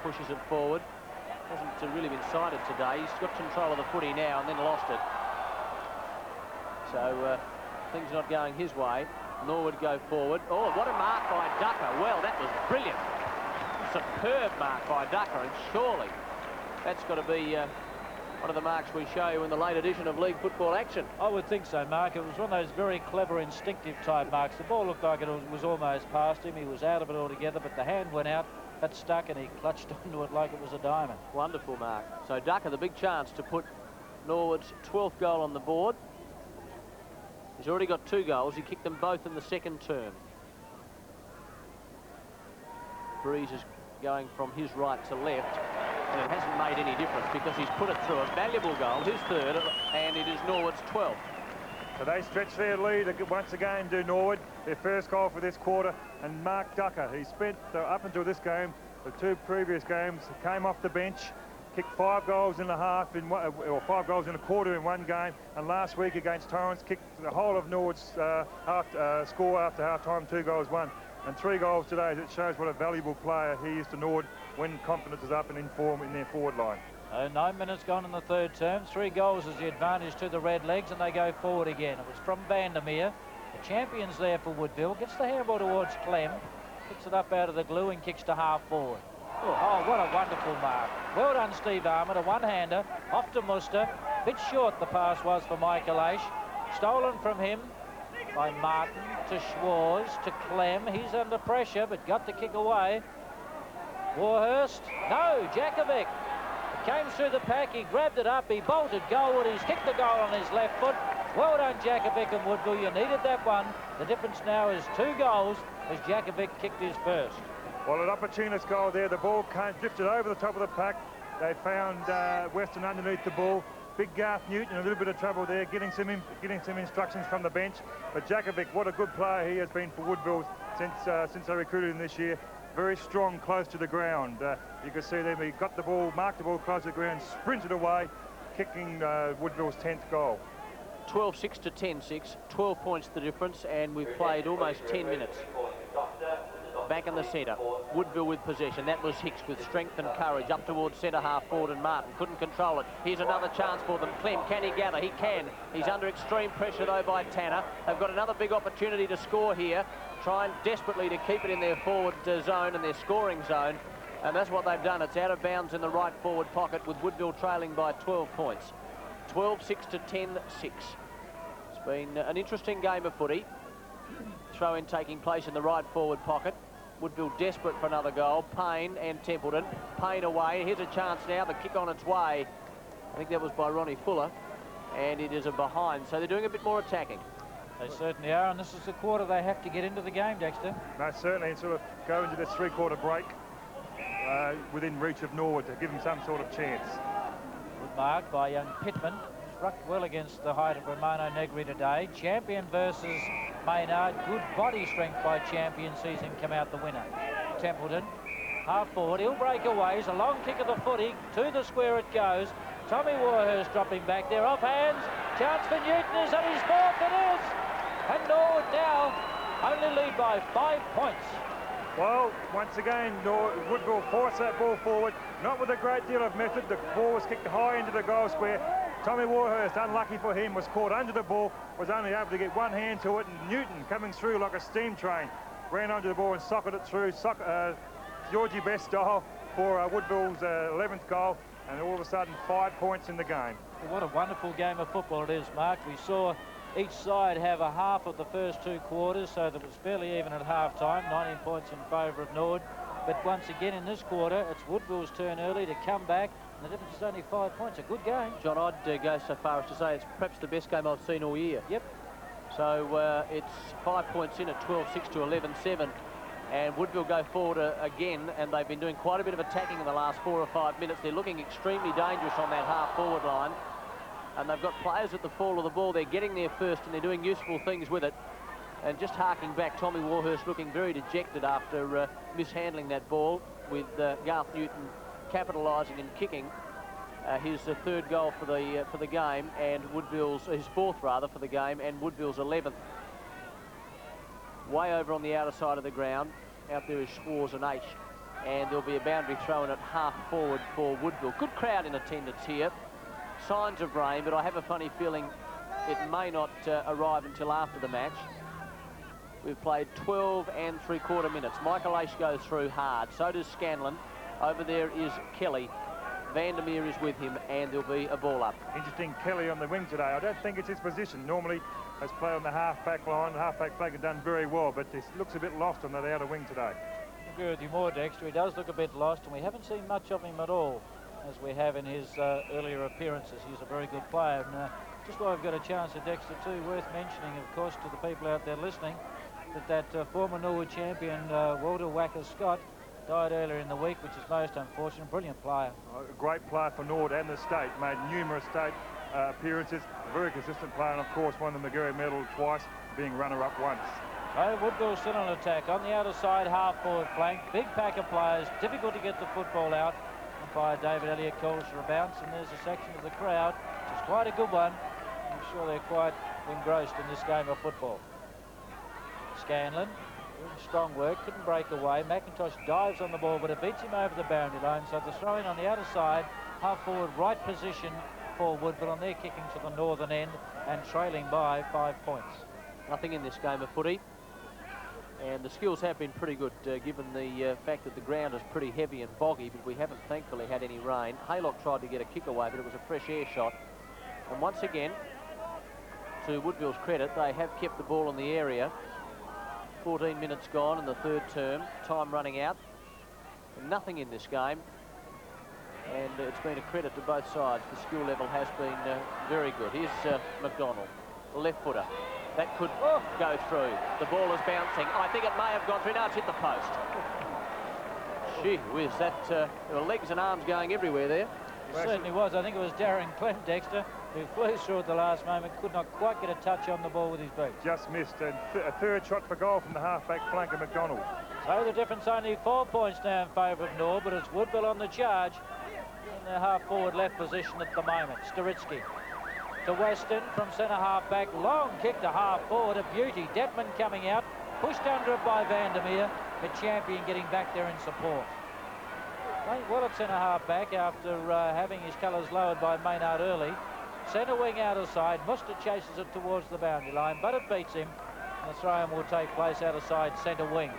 pushes it forward. Hasn't really been sighted today. He's got control of the footy now and then lost it. So things not going his way. Norwood go forward. Oh, what a mark by Ducker. Well, that was brilliant. Superb mark by Ducker, and surely that's got to be one of the marks we show you in the late edition of league football action. I would think so, Mark. It was one of those very clever, instinctive type marks. The ball looked like it was almost past him. He was out of it altogether, but the hand went out. That stuck, and he clutched onto it like it was a diamond. Wonderful mark. So Ducker, the big chance to put Norwood's 12th goal on the board. He's already got 2 goals. He kicked them both in the second term. Breeze is going from his right to left, and it hasn't made any difference because he's put it through. A valuable goal, his 3rd, and it is Norwood's 12th. So they stretch their lead once again, do Norwood, their first goal for this quarter. And Mark Ducker, he spent up until this game, the 2 previous games, came off the bench, kicked 5 goals in a half, or 5 goals in a quarter in one game. And last week against Torrance, kicked the whole of Norwood's score after half-time, 2 goals, 1. And 3 goals today. It shows what a valuable player he is to Norwood when confidence is up and in form in their forward line. 9 minutes gone in the third term. 3 goals is the advantage to the Redlegs, and they go forward again. It was from Vandermeer. The Champion's there for Woodville. Gets the handball towards Clem. Picks it up out of the glue and kicks to half forward. Oh, what a wonderful mark. Well done, Steve Armour. A one-hander. Off to Muster. Bit short the pass was for Michael Aish. Stolen from him by Martin to Schwarz to Clem. He's under pressure, but got the kick away. Warhurst. No, Jakovic. It came through the pack. He grabbed it up. He bolted goalward. He's kicked the goal on his left foot. Well done, Jakovic and Woodville. You needed that one. The difference now is 2 goals as Jakovic kicked his first. Well, an opportunist goal there. The ball drifted over the top of the pack. They found Weston underneath the ball. Big Garth Newton, a little bit of trouble there, getting some instructions from the bench. But Jakovic, what a good player he has been for Woodville since they recruited him this year. Very strong, close to the ground. You can see them, he got the ball, marked the ball close to the ground, sprinted away, kicking Woodville's 10th goal. 12-6 to 10-6, 12 points the difference, and we've played almost 10 minutes. Back in the centre, Woodville with possession. That was Hicks with strength and courage up towards centre half forward, and Martin couldn't control it. Here's another chance for them. Clem, can he gather? He can. He's under extreme pressure though by Tanner. They've got another big opportunity to score here, trying desperately to keep it in their forward zone and their scoring zone, and that's what they've done. It's out of bounds in the right forward pocket with Woodville trailing by 12 points. 12-6 to 10-6. It's been an interesting game of footy. Throw-in taking place in the right forward pocket. Woodville desperate for another goal. Payne and Templeton. Payne away. Here's a chance now. The kick on its way. I think that was by Ronnie Fuller. And it is a behind. So they're doing a bit more attacking. They certainly are, and this is the quarter they have to get into the game, Dexter. No, certainly, and sort of go into this three-quarter break within reach of Norwood to give them some sort of chance. Good mark by young Pittman. Struck well against the height of Romano Negri today. Champion versus Maynard. Good body strength by Champion. Sees him come out the winner. Templeton, half forward. He'll break away. It's a long kick of the footy. To the square it goes. Tommy Warhurst dropping back there. Off hands. Chance for Newton is on his fourth. It is. And Norwood now only lead by 5 points. Well, once again, Woodville forced that ball forward, not with a great deal of method. The ball was kicked high into the goal square. Tommy Warhurst, unlucky for him, was caught under the ball, was only able to get one hand to it, and Newton, coming through like a steam train, ran onto the ball and socketed it through, Georgie Best style for Woodville's 11th goal, and all of a sudden 5 points in the game. What a wonderful game of football it is, Mark. We saw each side have a half of the first 2 quarters, so that was fairly even at half-time, 19 points in favour of Norwood. But once again in this quarter, it's Woodville's turn early to come back, and the difference is only 5 points. A good game. John, I'd go so far as to say it's perhaps the best game I've seen all year. Yep. So it's 5 points in at 12-6 to 11-7. And Woodville go forward again, and they've been doing quite a bit of attacking in the last 4 or 5 minutes. They're looking extremely dangerous on that half-forward line. And they've got players at the fall of the ball. They're getting there first, and they're doing useful things with it. And just harking back, Tommy Warhurst looking very dejected after mishandling that ball, with Garth Newton capitalising and kicking his third goal for the game, and his fourth rather for the game, and Woodville's 11th. Way over on the outer side of the ground, out there is Schwarz and H, and there'll be a boundary thrown at half forward for Woodville. Good crowd in attendance here. Signs of rain, but I have a funny feeling it may not arrive until after the match. We've played 12 3/4 minutes. Michael Ace goes through hard. So does Scanlon. Over there is Kelly. Vandermeer is with him, and there'll be a ball up. Interesting, Kelly on the wing today. I don't think it's his position. Normally, has played on the half-back line. The half-back flank have done very well, but this looks a bit lost on that outer wing today. I agree with you more, Dexter. He does look a bit lost, and we haven't seen much of him at all, as we have in his earlier appearances. He's a very good player. And just while I've got a chance at Dexter too, worth mentioning, of course, to the people out there listening, that former Norwood champion Walter Wacker Scott died earlier in the week, which is most unfortunate. Brilliant player. A great player for Norwood and the state. Made numerous state appearances. A very consistent player, and of course won the McGarry medal twice, being runner-up once. So Woodville still on attack on the outer side, half-forward flank. Big pack of players. Difficult to get the football out. Umpire David Elliott calls for a bounce, and there's a section of the crowd, which is quite a good one. I'm sure they're quite engrossed in this game of football. Scanlon, doing strong work, couldn't break away. McIntosh dives on the ball, but it beats him over the boundary line. So the throw in on the outer side, half forward, right position for Woodville, and they're kicking to the northern end and trailing by 5 points. Nothing in this game of footy. And the skills have been pretty good, given the fact that the ground is pretty heavy and boggy, but we haven't thankfully had any rain. Haylock tried to get a kick away, but it was a fresh air shot. And once again, to Woodville's credit, they have kept the ball in the area. 14 minutes gone in the third term, time running out. And nothing in this game. And it's been a credit to both sides. The skill level has been very good. Here's McDonald, the left footer. That could go through. The ball is bouncing. I think it may have gone through. Now it's hit the post. Gee whiz, there were legs and arms going everywhere there. It certainly was. I think it was Darren Clem, Dexter, who flew through at the last moment, could not quite get a touch on the ball with his boot. Just missed, and a third shot for goal from the half-back flank of McDonald. So the difference only 4 points now in favour of Norwood, but it's Woodville on the charge in the half-forward left position at the moment. Staritsky to Weston from centre-half back. Long kick to half-forward, a beauty. Detman coming out, pushed under it by Vandermeer, but Champion getting back there in support. Playing well at centre-half back after having his colours lowered by Maynard early. Centre wing outer side. Muster chases it towards the boundary line, but it beats him. And the throw-in will take place outer side centre wing.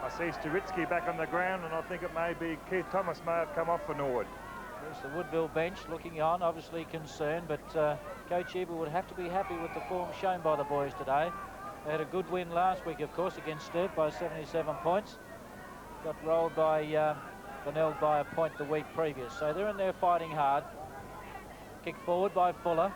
I see Staritsky back on the ground, and I think it may be Keith Thomas may have come off for Norwood. There's the Woodville bench looking on, obviously concerned, but Coach Eber would have to be happy with the form shown by the boys today. They had a good win last week, of course, against Sturt by 77 points. got rolled by Glenelg by a point the week previous. So they're in there fighting hard. Kick forward by Fuller.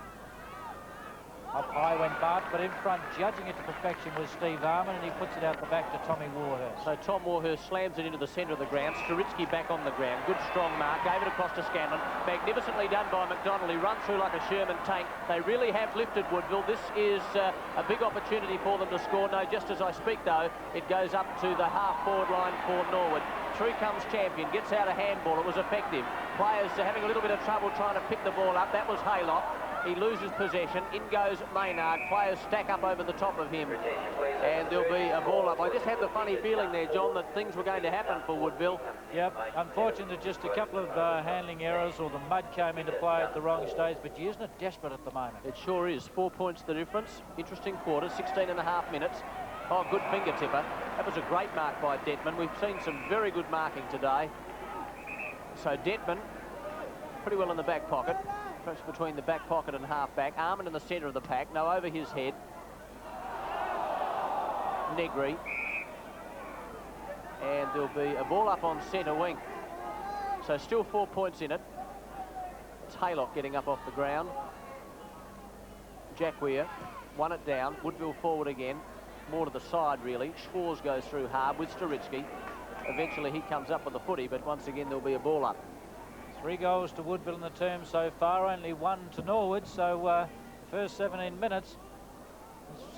Up high went Bart, but in front, judging it to perfection, was Steve Armin, and he puts it out the back to Tommy Warhurst. So Tom Warhurst slams it into the centre of the ground. Staritsky back on the ground. Good strong mark. Gave it across to Scanlon. Magnificently done by McDonald. He runs through like a Sherman tank. They really have lifted Woodville. This is a big opportunity for them to score. No, just as I speak, though, it goes up to the half-forward line for Norwood. Through comes Champion. Gets out a handball. It was effective. Players are having a little bit of trouble trying to pick the ball up. That was Haylock. He loses possession. In goes Maynard. Players stack up over the top of him. And there'll be a ball up. I just had the funny feeling there, John, that things were going to happen for Woodville. Yep, unfortunately, just a couple of handling errors, or the mud came into play at the wrong stage, but gee, isn't it desperate at the moment? It sure is. 4 points the difference. Interesting quarter, 16.5 minutes. Oh, good finger tipper. That was a great mark by Detman. We've seen some very good marking today. So Detman, pretty well in the back pocket. Perhaps between the back pocket and half-back. Armin in the centre of the pack. No, over his head. Negri. And there'll be a ball up on centre wing. So still 4 points in it. It's Haylock getting up off the ground. Jack Weir won it down. Woodville forward again. More to the side, really. Schwarz goes through hard with Staritsky. Eventually he comes up with the footy, but once again there'll be a ball up. 3 goals to Woodville in the term so far, only 1 to Norwood, so the first 17 minutes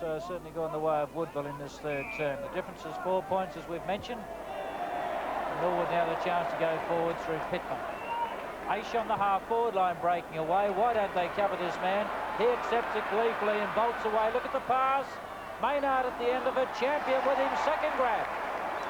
has certainly gone the way of Woodville in this third term. The difference is 4 points, as we've mentioned. Norwood now the chance to go forward through Pittman. Aish on the half-forward line breaking away. Why don't they cover this man? He accepts it gleefully and bolts away. Look at the pass. Maynard at the end of it. Champion with him, second grab.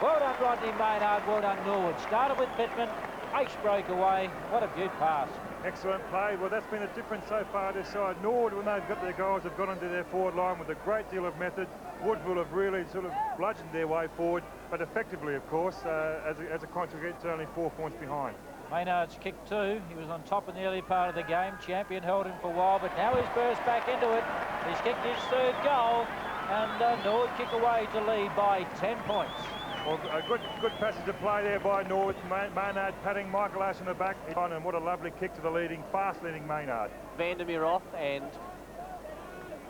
Well done, Rodney Maynard. Well done, Norwood. Started with Pittman. Aish broke away. What a beaut pass. Excellent play. Well, that's been a difference so far this side. Norwood, when they've got their goals, have gone into their forward line with a great deal of method. Woodville have really sort of bludgeoned their way forward, but effectively, of course, as a consequence, only 4 points behind. Maynard's kicked 2. He was on top in the early part of the game. Champion held him for a while, but now he's burst back into it. He's kicked his third goal, and Norwood kick away to lead by 10 points. Well, a good passage of play there by Norwood. Maynard patting Michael Ash in the back. And what a lovely kick to the fast-leading Maynard. Vandermeer off and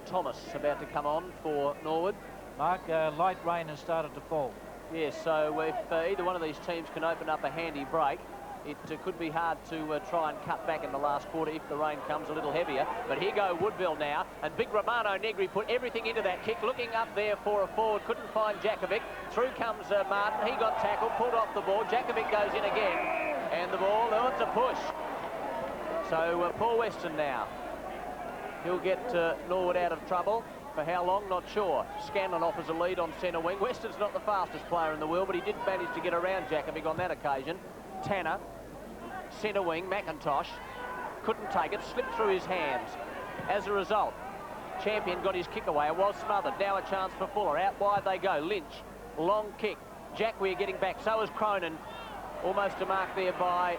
Thomas about to come on for Norwood. Mark, light rain has started to fall. Yes, so if either one of these teams can open up a handy break, it could be hard to try and cut back in the last quarter if the rain comes a little heavier. But here go Woodville now, and big Romano Negri put everything into that kick, looking up there for a forward, couldn't find Jakovic. Through comes Martin, he got tackled, pulled off the ball. Jakovic goes in again, and the ball, oh, it's a push. So Paul Weston now. He'll get Norwood out of trouble. For how long, not sure. Scanlon offers a lead on centre wing. Weston's not the fastest player in the world, but he did manage to get around Jakovic on that occasion. Tanner, centre wing, McIntosh, couldn't take it, slipped through his hands. As a result, Champion got his kick away. It was smothered. Now a chance for Fuller. Out wide they go. Lynch, long kick. Jack Weir getting back. So is Cronin. Almost a mark there by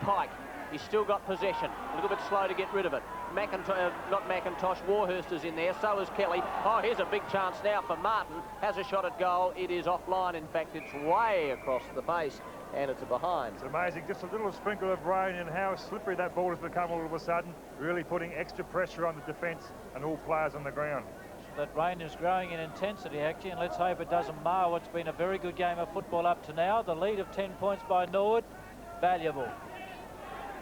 Pike. He's still got possession. A little bit slow to get rid of it. Not McIntosh, Warhurst is in there. So is Kelly. Oh, here's a big chance now for Martin. Has a shot at goal. It is offline. In fact, it's way across the base. And it's a behind. It's amazing, just a little sprinkle of rain and how slippery that ball has become all of a sudden, really putting extra pressure on the defence and all players on the ground. That rain is growing in intensity, actually, and let's hope it doesn't mar what's been a very good game of football up to now. The lead of 10 points by Norwood, valuable.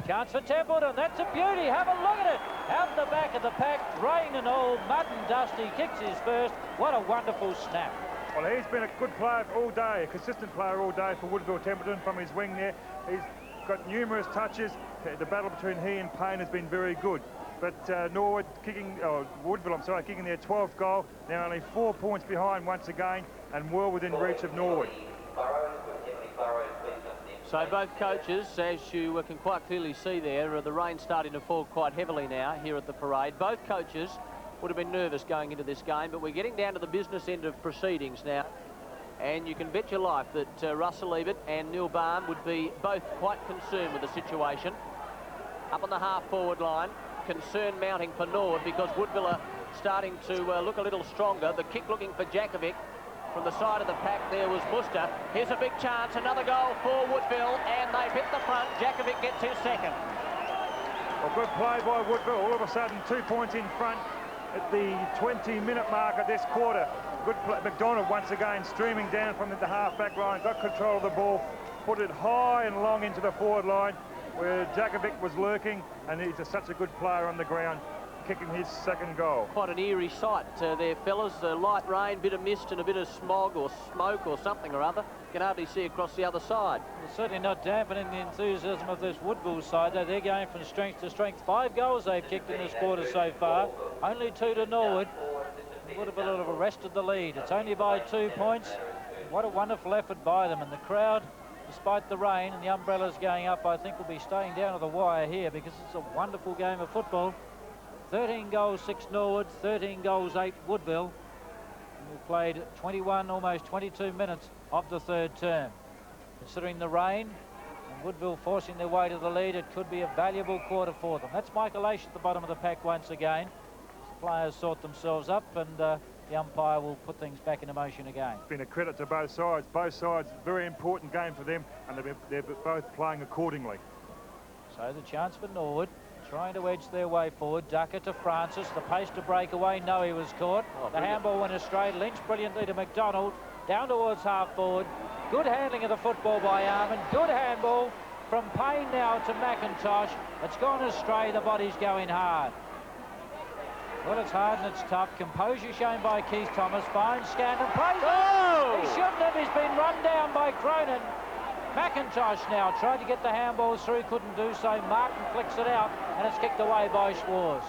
Chance for Templeton, that's a beauty, have a look at it. Out the back of the pack, rain and all, mud and dusty, kicks his first. What a wonderful snap. Well, he's been a good player all day, a consistent player all day for Woodville Templeton from his wing there. He's got numerous touches. The battle between he and Payne has been very good. But Woodville, kicking their 12th goal. Now only 4 points behind once again and well within reach of Norwood. So both coaches, as you can quite clearly see there, the rain's starting to fall quite heavily now here at the parade. Both coaches would have been nervous going into this game, but we're getting down to the business end of proceedings now, and you can bet your life that Russell Ebert and Neil Balme would be both quite concerned with the situation. Up on the half-forward line, concern mounting for Norwood because Woodville are starting to look a little stronger. The kick looking for Jakovic, From the side of the pack, there was Muster. Here's a big chance, another goal for Woodville, and they've hit the front. Jakovic gets his second. Well, good play by Woodville. All of a sudden, 2 points in front at the 20-minute mark of this quarter. Good play. McDonald once again streaming down from the half-back line, got control of the ball, put it high and long into the forward line where Jakovic was lurking, and he's such a good player on the ground, kicking his second goal. Quite an eerie sight there, fellas. Light rain, bit of mist and a bit of smog or smoke or something or other. You can hardly see across the other side. It's certainly not dampening the enthusiasm of this Woodville side, though. They're going from strength to strength. 5 goals they've kicked in this quarter so far. Only 2 to Norwood. Woodville have arrested the lead. It's only by 2 points. What a wonderful effort by them. And the crowd, despite the rain and the umbrellas going up, I think will be staying down to the wire here, because it's a wonderful game of football. 13 goals, 6 Norwood, 13 goals, 8 Woodville. And we've played 21, almost 22 minutes of the third term. Considering the rain and Woodville forcing their way to the lead, it could be a valuable quarter for them. That's Michael Aish at the bottom of the pack once again. The players sort themselves up, and the umpire will put things back into motion again. It's been a credit to both sides. Both sides, very important game for them, and they're both playing accordingly. So the chance for Norwood, trying to edge their way forward. Ducker to Francis, the pace to break away. No, he was caught. The handball went astray. Lynch brilliantly to McDonald, down towards half forward. Good handling of the football by Armand. Good handball from Payne now to McIntosh. It's gone astray. The body's going hard. Well, it's hard and it's tough. Composure shown by Keith Thomas. Finds Scanlon, plays it. He shouldn't have. He's been run down by Cronin. McIntosh now tried to get the handballs through, couldn't do so. Martin flicks it out, and it's kicked away by Schwarz.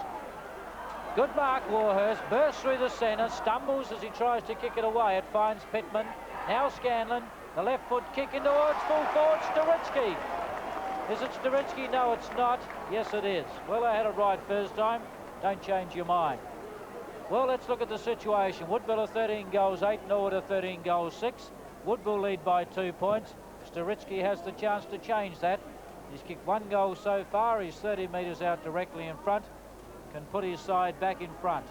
Good mark, Warhurst, bursts through the centre, stumbles as he tries to kick it away. It finds Pittman. Now Scanlon, the left foot kick in towards full forward, Staritsky. Is it Staritsky? No, it's not. Yes, it is. Well, they had it right first time. Don't change your mind. Well, let's look at the situation. Woodville are 13 goals, 8. Norwood are 13 goals, 6. Woodville lead by 2 points. Staritsky has the chance to change that. He's kicked 1 goal so far. He's 30 metres out directly in front. Can put his side back in front.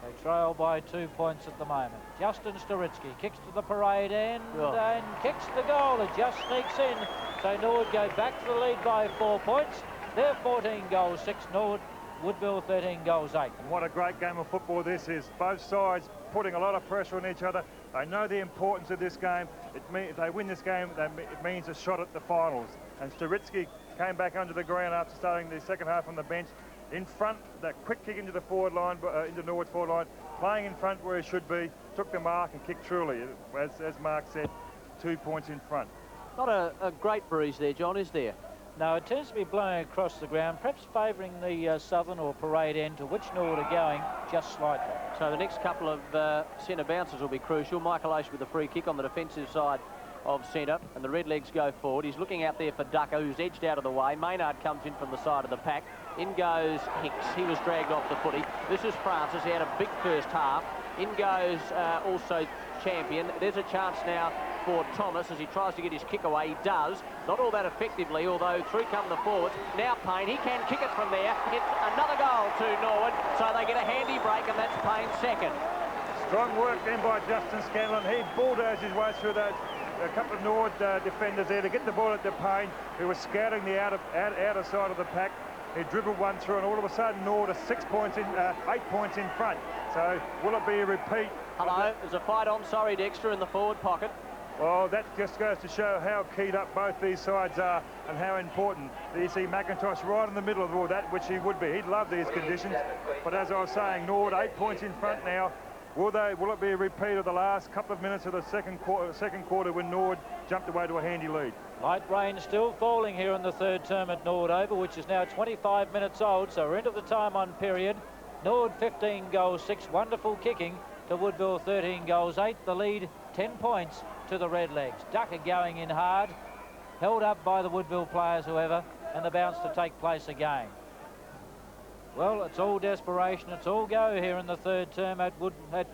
They trail by 2 points at the moment. Justin Staritsky kicks to the parade end and kicks the goal. It just sneaks in. So Norwood go back to the lead by 4 points. They're 14 goals, 6 Norwood. Woodville 13 goals, 8. And what a great game of football this is. Both sides putting a lot of pressure on each other. They know the importance of this game. If they win this game, it means a shot at the finals. And Staritsky came back under the ground after starting the second half on the bench. In front, that quick kick into the forward line, into Norwood's forward line, playing in front where he should be, took the mark and kicked truly. As Mark said, 2 points in front. Not a great breeze there, John, is there? No, it tends to be blowing across the ground, perhaps favouring the southern or parade end, to which Norwood are going just slightly. So the next couple of centre bounces will be crucial. Michael Aish with the free kick on the defensive side of centre, and the Redlegs go forward. He's looking out there for Ducker, who's edged out of the way. Maynard comes in from the side of the pack. In goes Hicks. He was dragged off the footy. This is Francis. He had a big first half. In goes also Champion. There's a chance now for Thomas as he tries to get his kick away. He does. Not all that effectively, although through come the forwards. Now Payne. He can kick it from there. It's another goal to Norwood. So they get a handy break, and that's Payne's second. Strong work then by Justin Scanlon. He bulldozed his way through those a couple of Norwood defenders there to get the ball at the Payne, who was scouting the outer side of the pack. He dribbled one through, and all of a sudden Norwood are 8 points in front. So will it be a repeat? Hello, there's a fight on. Sorry, Dexter, in the forward pocket. Well, that just goes to show how keyed up both these sides are and how important. You see McIntosh right in the middle of all that, which he would be. He'd love these conditions. But as I was saying, Norwood 8 points in front now. Will it be a repeat of the last couple of minutes of the second quarter when Norwood jumped away to a handy lead? Light rain still falling here in the third term at Norwood Oval, which is now 25 minutes old, so we're into the time-on period. Norwood 15 goals, 6. Wonderful kicking to Woodville 13 goals, 8. The lead 10 points to the Redlegs. Ducker going in hard, held up by the Woodville players, however, and the bounce to take place again. Well, it's all desperation. It's all go here in the third term at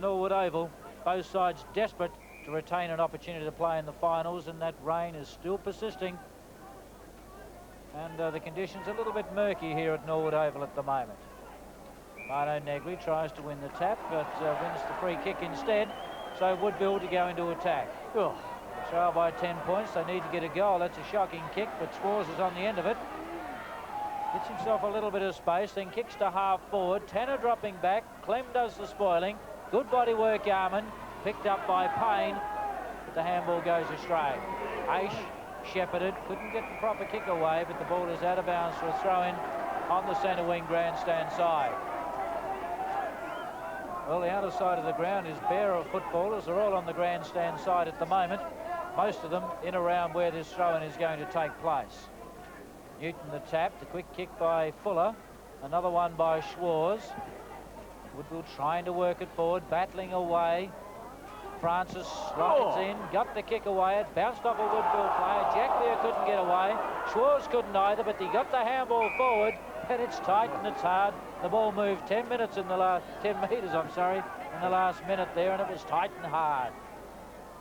Norwood Oval. Both sides desperate to retain an opportunity to play in the finals, and that rain is still persisting. And the conditions a little bit murky here at Norwood Oval at the moment. Marno Negri tries to win the tap, but wins the free kick instead. So Woodville to go into attack. Oh, Trail by 10 points. They need to get a goal. That's a shocking kick, but Schwarz is on the end of it. Gets himself a little bit of space, then kicks to half forward. Tanner dropping back. Clem does the spoiling. Good body work, Armand. Picked up by Payne, but the handball goes astray. Aish shepherded, couldn't get the proper kick away, but the ball is out of bounds for a throw-in on the centre wing grandstand side. Well, the outer side of the ground is bare of footballers. They're all on the grandstand side at the moment. Most of them in around where this throw-in is going to take place. Newton the tap, the quick kick by Fuller. Another one by Schwarz. Woodville trying to work it forward, battling away. Francis rockets in, got the kick away. It bounced off a Woodville player. Jack there couldn't get away. Schwarz couldn't either, but he got the handball forward. And it's tight and it's hard. The ball moved 10 metres in the last 10 metres, I'm sorry, in the last minute there, and it was tight and hard.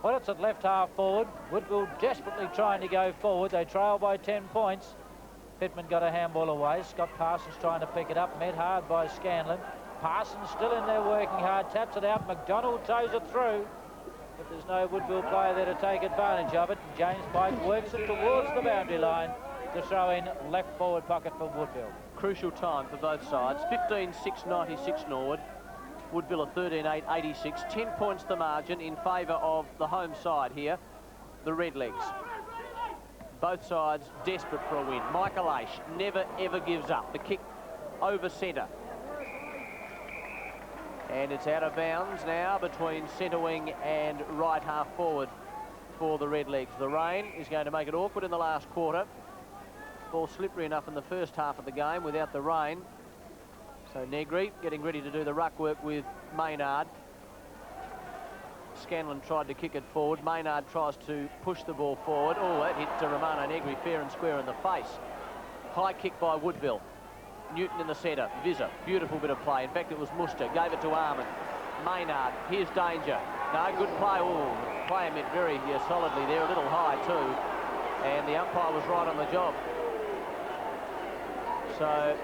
Well, it's at left half forward. Woodville desperately trying to go forward. They trail by 10 points. Pittman got a handball away. Scott Parsons trying to pick it up. Met hard by Scanlon. Parsons still in there working hard. Taps it out. McDonald toes it through. But there's no Woodville player there to take advantage of it. And James Pike works it towards the boundary line to throw in left forward pocket for Woodville. crucial time for both sides. 15-6-96 Norwood. Woodville at 13-8-86. 10 points the margin in favour of the home side here, the Redlegs. Both sides desperate for a win. Michael Aish never ever gives up. The kick over centre. And it's out of bounds now between centre wing and right half forward for the Redlegs. The rain is going to make it awkward in the last quarter. Ball slippery enough in the first half of the game without the rain. So Negri getting ready to do the ruck work with Maynard. Scanlon tried to kick it forward. Maynard tries to push the ball forward. Oh, that hit to Romano Negri fair and square in the face. High kick by Woodville. Newton in the centre. Vizza, beautiful bit of play. In fact, it was Muster. Gave it to Armand. Maynard, here's danger. No, good play. Oh, player met very solidly there, a little high too. And the umpire was right on the job. So,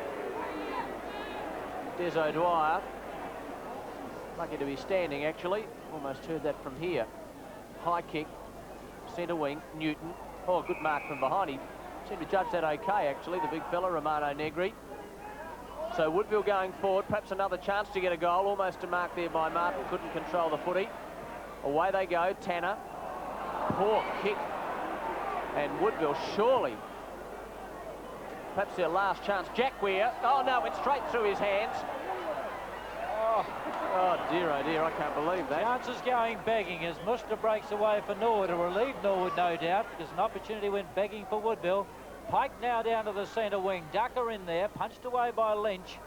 Des O'Dwyer, lucky to be standing actually. Almost heard that from here. High kick, centre wing, Newton. Oh, good mark from behind. He seemed to judge that okay actually, the big fella, Romano Negri. So Woodville going forward, perhaps another chance to get a goal. Almost a mark there by Martin, couldn't control the footy. Away they go, Tanner. Poor kick. And Woodville surely, perhaps their last chance. Jack Weir. Oh no, went straight through his hands. Oh dear, I can't believe that. Chances going begging as Muster breaks away for Norwood, to relieve Norwood no doubt, because an opportunity went begging for Woodville. Pike now down to the centre wing. Ducker in there, punched away by Lynch.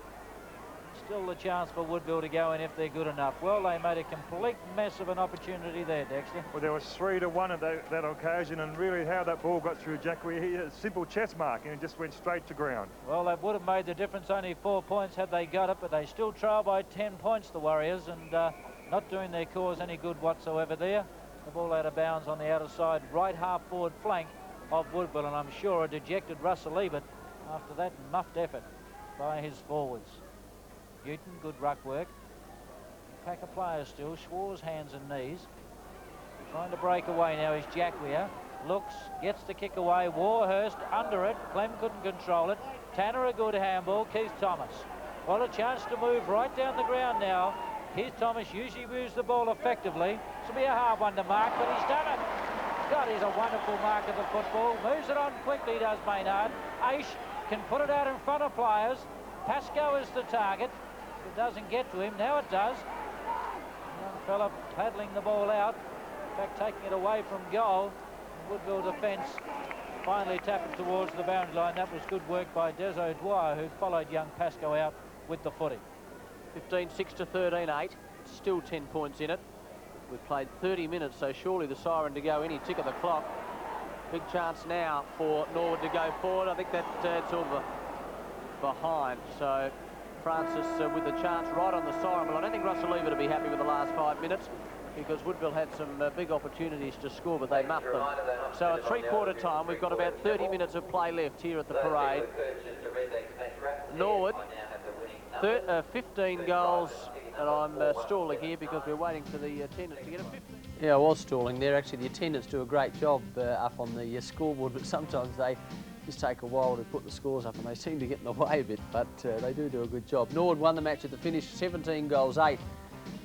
Still the chance for Woodville to go in if they're good enough. Well, they made a complete mess of an opportunity there, Dexter. Well, there was 3-1 at that occasion, and really how that ball got through Jack, he had a simple chest mark and it just went straight to ground. Well, that would have made the difference, only 4 points had they got it, but they still trail by 10 points, the Warriors, and not doing their cause any good whatsoever there. The ball out of bounds on the outer side, right half forward flank of Woodville, and I'm sure a dejected Russell Ebert after that muffed effort by his forwards. Newton, good ruck work. Pack of players still. Schwarz, hands and knees. Trying to break away now is Jack Weir. Looks, gets the kick away. Warhurst under it. Clem couldn't control it. Tanner a good handball. Keith Thomas. Well, a chance to move right down the ground now. Keith Thomas usually moves the ball effectively. This will be a hard one to mark, but he's done it. God, he's a wonderful mark of the football. Moves it on quickly, does Maynard. Aish can put it out in front of players. Pascoe is the target. It doesn't get to him. Now it does. Young fella paddling the ball out. In fact, taking it away from goal. Woodville defence finally tapped it towards the boundary line. That was good work by Des O'Dwyer, who followed young Pascoe out with the footy. 15-6 to 13-8. Still 10 points in it. We've played 30 minutes, so surely the siren to go any tick of the clock. Big chance now for Norwood to go forward. I think that's sort of behind. So Francis with the chance right on the siren. But I don't think Russell Ebert will be happy with the last 5 minutes, because Woodville had some big opportunities to score, but they muffed them. So at three-quarter time, we've got about 30 minutes of play left here at the parade. Norwood, 15 goals And I'm stalling here because we're waiting for the attendants to get a 50. Yeah, I was stalling there. Actually, the attendants do a great job up on the scoreboard, but sometimes they just take a while to put the scores up and they seem to get in the way a bit, but they do a good job. Norwood won the match at the finish, 17 goals, 8,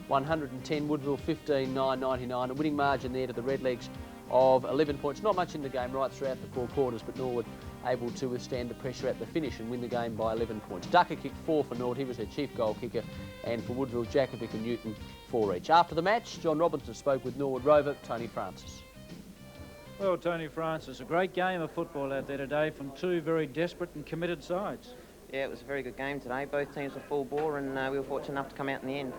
110, Woodville 15, 999. A winning margin there to the Redlegs of 11 points. Not much in the game right throughout the 4 quarters, but Norwood able to withstand the pressure at the finish and win the game by 11 points. Ducker kicked 4 for Norwood, he was their chief goal kicker, and for Woodville, Jakovic and Newton 4 each. After the match, John Robinson spoke with Norwood rover Tony Francis. Well, Tony Francis, a great game of football out there today from 2 very desperate and committed sides. Yeah, it was a very good game today. Both teams were full bore and we were fortunate enough to come out in the end.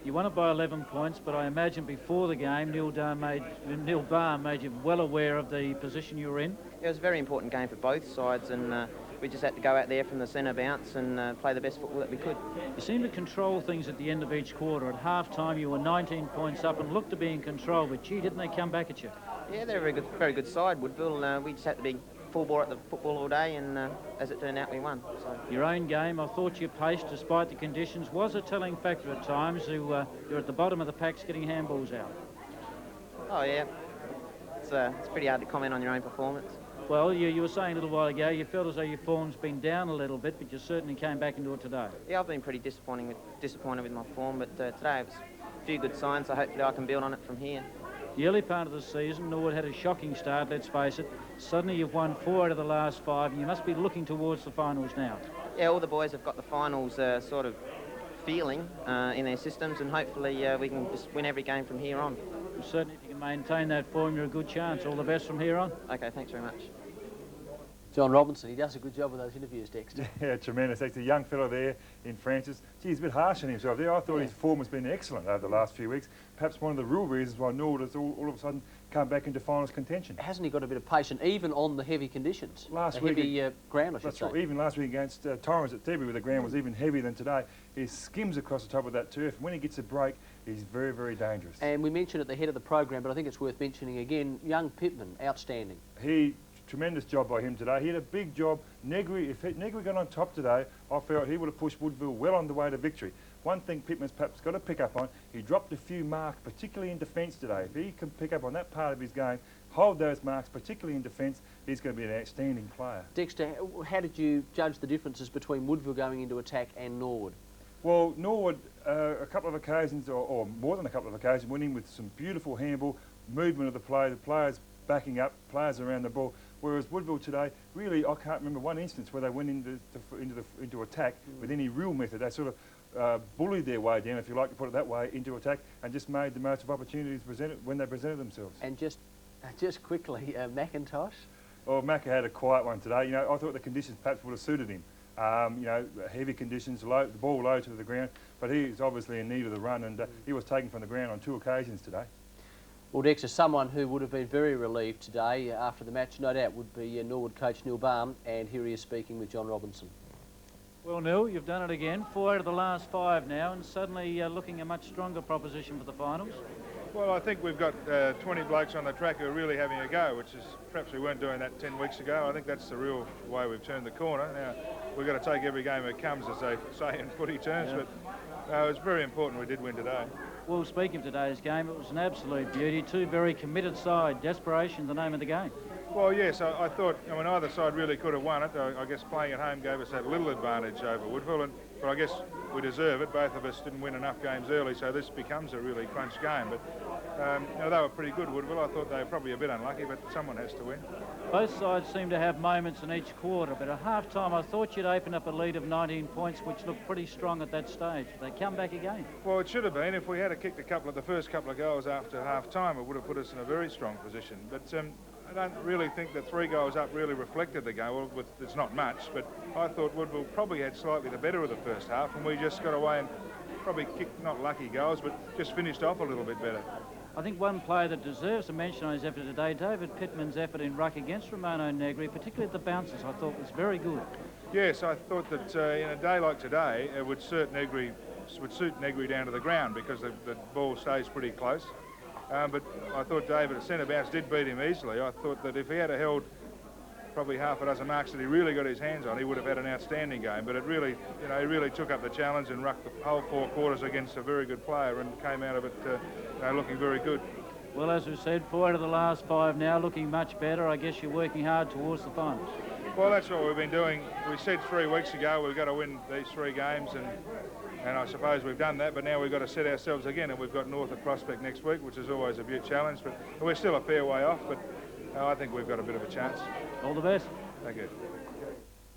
You won it by 11 points, but I imagine before the game, Neil Balme made you well aware of the position you were in. It was a very important game for both sides, and we just had to go out there from the centre bounce and play the best football that we could. You seemed to control things at the end of each quarter. At half-time, you were 19 points up and looked to be in control, but gee, didn't they come back at you? Yeah, they're a very good side, Woodville. We just had to be full bore at the football all day, and as it turned out, we won. So. Your own game, I thought your pace, despite the conditions, was a telling factor at times. You're at the bottom of the packs getting handballs out. Oh, yeah. It's pretty hard to comment on your own performance. Well, you were saying a little while ago you felt as though your form's been down a little bit, but you certainly came back into it today. Yeah, I've been pretty disappointed with my form, but today it was a few good signs, so hopefully I can build on it from here. The early part of the season, Norwood had a shocking start, let's face it. Suddenly you've won 4 out of the last 5, and you must be looking towards the finals now. Yeah, all the boys have got the finals sort of feeling in their systems, and hopefully we can just win every game from here on. And certainly if you can maintain that form, you're a good chance. All the best from here on. Okay, thanks very much. John Robinson, he does a good job with those interviews, Dexter. Yeah, tremendous. That's a young fellow there in Francis. Gee, he's a bit harsh on himself there. I thought his form has been excellent over the last few weeks. Perhaps one of the real reasons why Norwood has all of a sudden come back into finals contention. Hasn't he got a bit of patience, even on the heavy conditions? Last week, heavy ground, I should say. Right, even last week against Torrens at Thebe, where the ground was even heavier than today, he skims across the top of that turf. When he gets a break, he's very, very dangerous. And we mentioned at the head of the program, but I think it's worth mentioning again, young Pittman, outstanding. Tremendous job by him today. He had a big job. If Negri got on top today, I felt he would have pushed Woodville well on the way to victory. One thing Pittman's perhaps got to pick up on, he dropped a few marks, particularly in defence today. If he can pick up on that part of his game, hold those marks, particularly in defence, he's going to be an outstanding player. Dexter, how did you judge the differences between Woodville going into attack and Norwood? Well, Norwood, a couple of occasions, or more than a couple of occasions, went in with some beautiful handball, movement of the play, the players backing up, players around the ball. Whereas Woodville today, really, I can't remember one instance where they went into attack with any real method. They sort of bullied their way down, if you like to put it that way, into attack, and just made the most of opportunities presented when they presented themselves. And just quickly, McIntosh? Well, Macca had a quiet one today. You know, I thought the conditions perhaps would have suited him. You know, heavy conditions, the ball low to the ground, but he's obviously in need of the run, and he was taken from the ground on 2 occasions today. Well, Dexter, someone who would have been very relieved today after the match, no doubt, would be Norwood coach Neil Balme, and here he is speaking with John Robinson. Well, Neil, you've done it again. 4 out of the last 5 now, and suddenly looking a much stronger proposition for the finals. Well, I think we've got 20 blokes on the track who are really having a go, which is perhaps we weren't doing that 10 weeks ago. I think that's the real way we've turned the corner. Now, we've got to take every game that comes, as they say in footy terms, but it's very important we did win today. Well, speaking of today's game, it was an absolute beauty. 2 very committed sides. Desperation, the name of the game. Well, yes, I thought, I mean, either side really could have won it. I guess playing at home gave us that little advantage over Woodville, but I guess we deserve it. Both of us didn't win enough games early, so this becomes a really crunch game. But you know, they were pretty good, Woodville. I thought they were probably a bit unlucky, but someone has to win. Both sides seem to have moments in each quarter, but at half-time I thought you'd open up a lead of 19 points, which looked pretty strong at that stage. They come back again. Well, it should have been. If we had kicked the first couple of goals after half-time, it would have put us in a very strong position. But I don't really think that 3 goals up really reflected the game. Well, it's not much, but I thought Woodville probably had slightly the better of the first half, and we just got away and probably kicked, not lucky goals, but just finished off a little bit better. I think one player that deserves a mention on his effort today, David Pittman's effort in ruck against Romano Negri, particularly at the bounces, I thought was very good. Yes, I thought that in a day like today, it would suit Negri down to the ground because the ball stays pretty close. But I thought David at centre bounce did beat him easily. I thought that if he had held probably half a dozen marks that he really got his hands on, he would have had an outstanding game. But it really, you know, he really took up the challenge and rucked the whole 4 quarters against a very good player and came out of it, you know, looking very good. Well, as we said, 4 out of the last 5 now, looking much better. I guess you're working hard towards the finals. Well, that's what we've been doing. We said 3 weeks ago we've got to win these 3 games, and I suppose we've done that, but now we've got to set ourselves again, and we've got North at Prospect next week, which is always a big challenge, but we're still a fair way off, but I think we've got a bit of a chance. All the best. Thank you.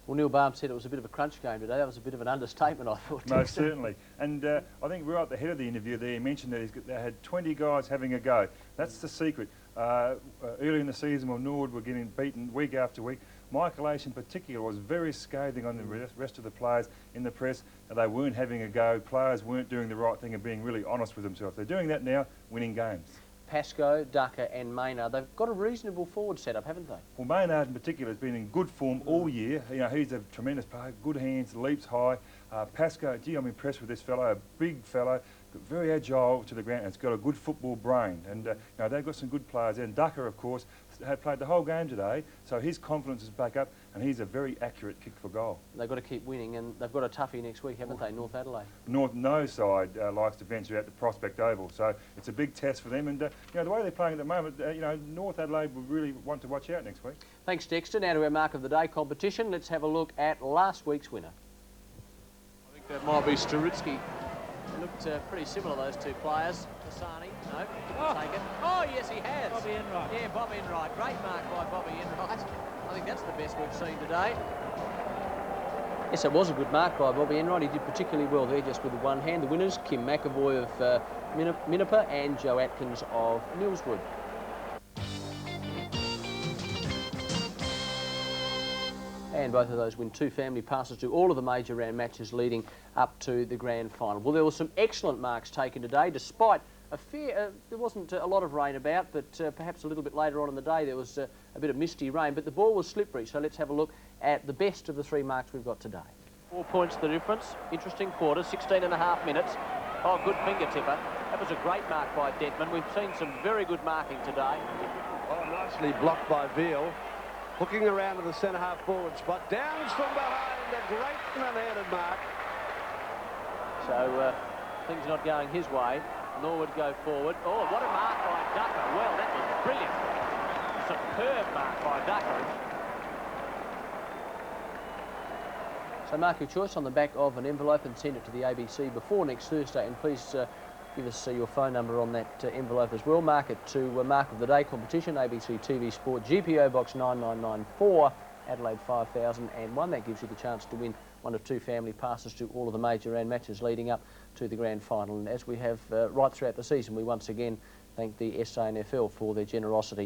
Well, Neil Balme said it was a bit of a crunch game today. That was a bit of an understatement, I thought. Most certainly. And I think right at the head of the interview there, he mentioned that they had 20 guys having a go. That's the secret. Early in the season when Norwood were getting beaten week after week, Michael Ace in particular was very scathing on the rest of the players in the press. They weren't having a go. Players weren't doing the right thing and being really honest with themselves. They're doing that now, winning games. Pascoe, Ducker and Maynard, they've got a reasonable forward setup, haven't they? Well, Maynard in particular has been in good form all year. You know, he's a tremendous player, good hands, leaps high. Pascoe, gee, I'm impressed with this fellow, a big fellow, very agile to the ground, and has got a good football brain. And you know, they've got some good players. And Ducker, of course, had played the whole game today, so his confidence is back up, and he's a very accurate kick for goal. They've got to keep winning, and they've got a toughie next week, haven't they, North Adelaide? No side likes to venture out to Prospect Oval, so it's a big test for them. And you know, the way they're playing at the moment, you know, North Adelaide will really want to watch out next week. Thanks, Dexter. Now to our Mark of the Day competition. Let's have a look at last week's winner. I think that might be Stritsky. They looked pretty similar, those 2 players. Asani, no, didn't take it. Oh, yes, he has. Bobby Enright. Yeah, Bob Enright. Great mark by Bobby Enright. I think that's the best we've seen today. Yes, it was a good mark by Bobby Enright. He did particularly well there just with the one hand. The winners, Kim McAvoy of Minnipa and Joe Atkins of Millswood. And both of those win 2 family passes to all of the major round matches leading up to the grand final. Well, there were some excellent marks taken today, despite a fair, there wasn't a lot of rain about, but perhaps a little bit later on in the day there was a bit of misty rain, but the ball was slippery, so let's have a look at the best of the 3 marks we've got today. 4 points the difference. Interesting quarter, 16.5 minutes. Oh, good finger tipper. That was a great mark by Dedman. We've seen some very good marking today. Oh, nicely blocked by Veal. Hooking around to the centre-half forward spot. Downs from behind, a great one-handed mark. So things not going his way. Norwood go forward. Oh, what a mark by Ducker. Well, that was brilliant. Superb mark by Ducker. So mark your choice on the back of an envelope and send it to the ABC before next Thursday, and please give us your phone number on that envelope as well. Mark it to Mark of the Day competition, ABC TV Sport, GPO Box 9994, Adelaide 5001. That gives you the chance to win 1 of 2 family passes to all of the major round matches leading up to the grand final. And as we have right throughout the season, we once again thank the SANFL for their generosity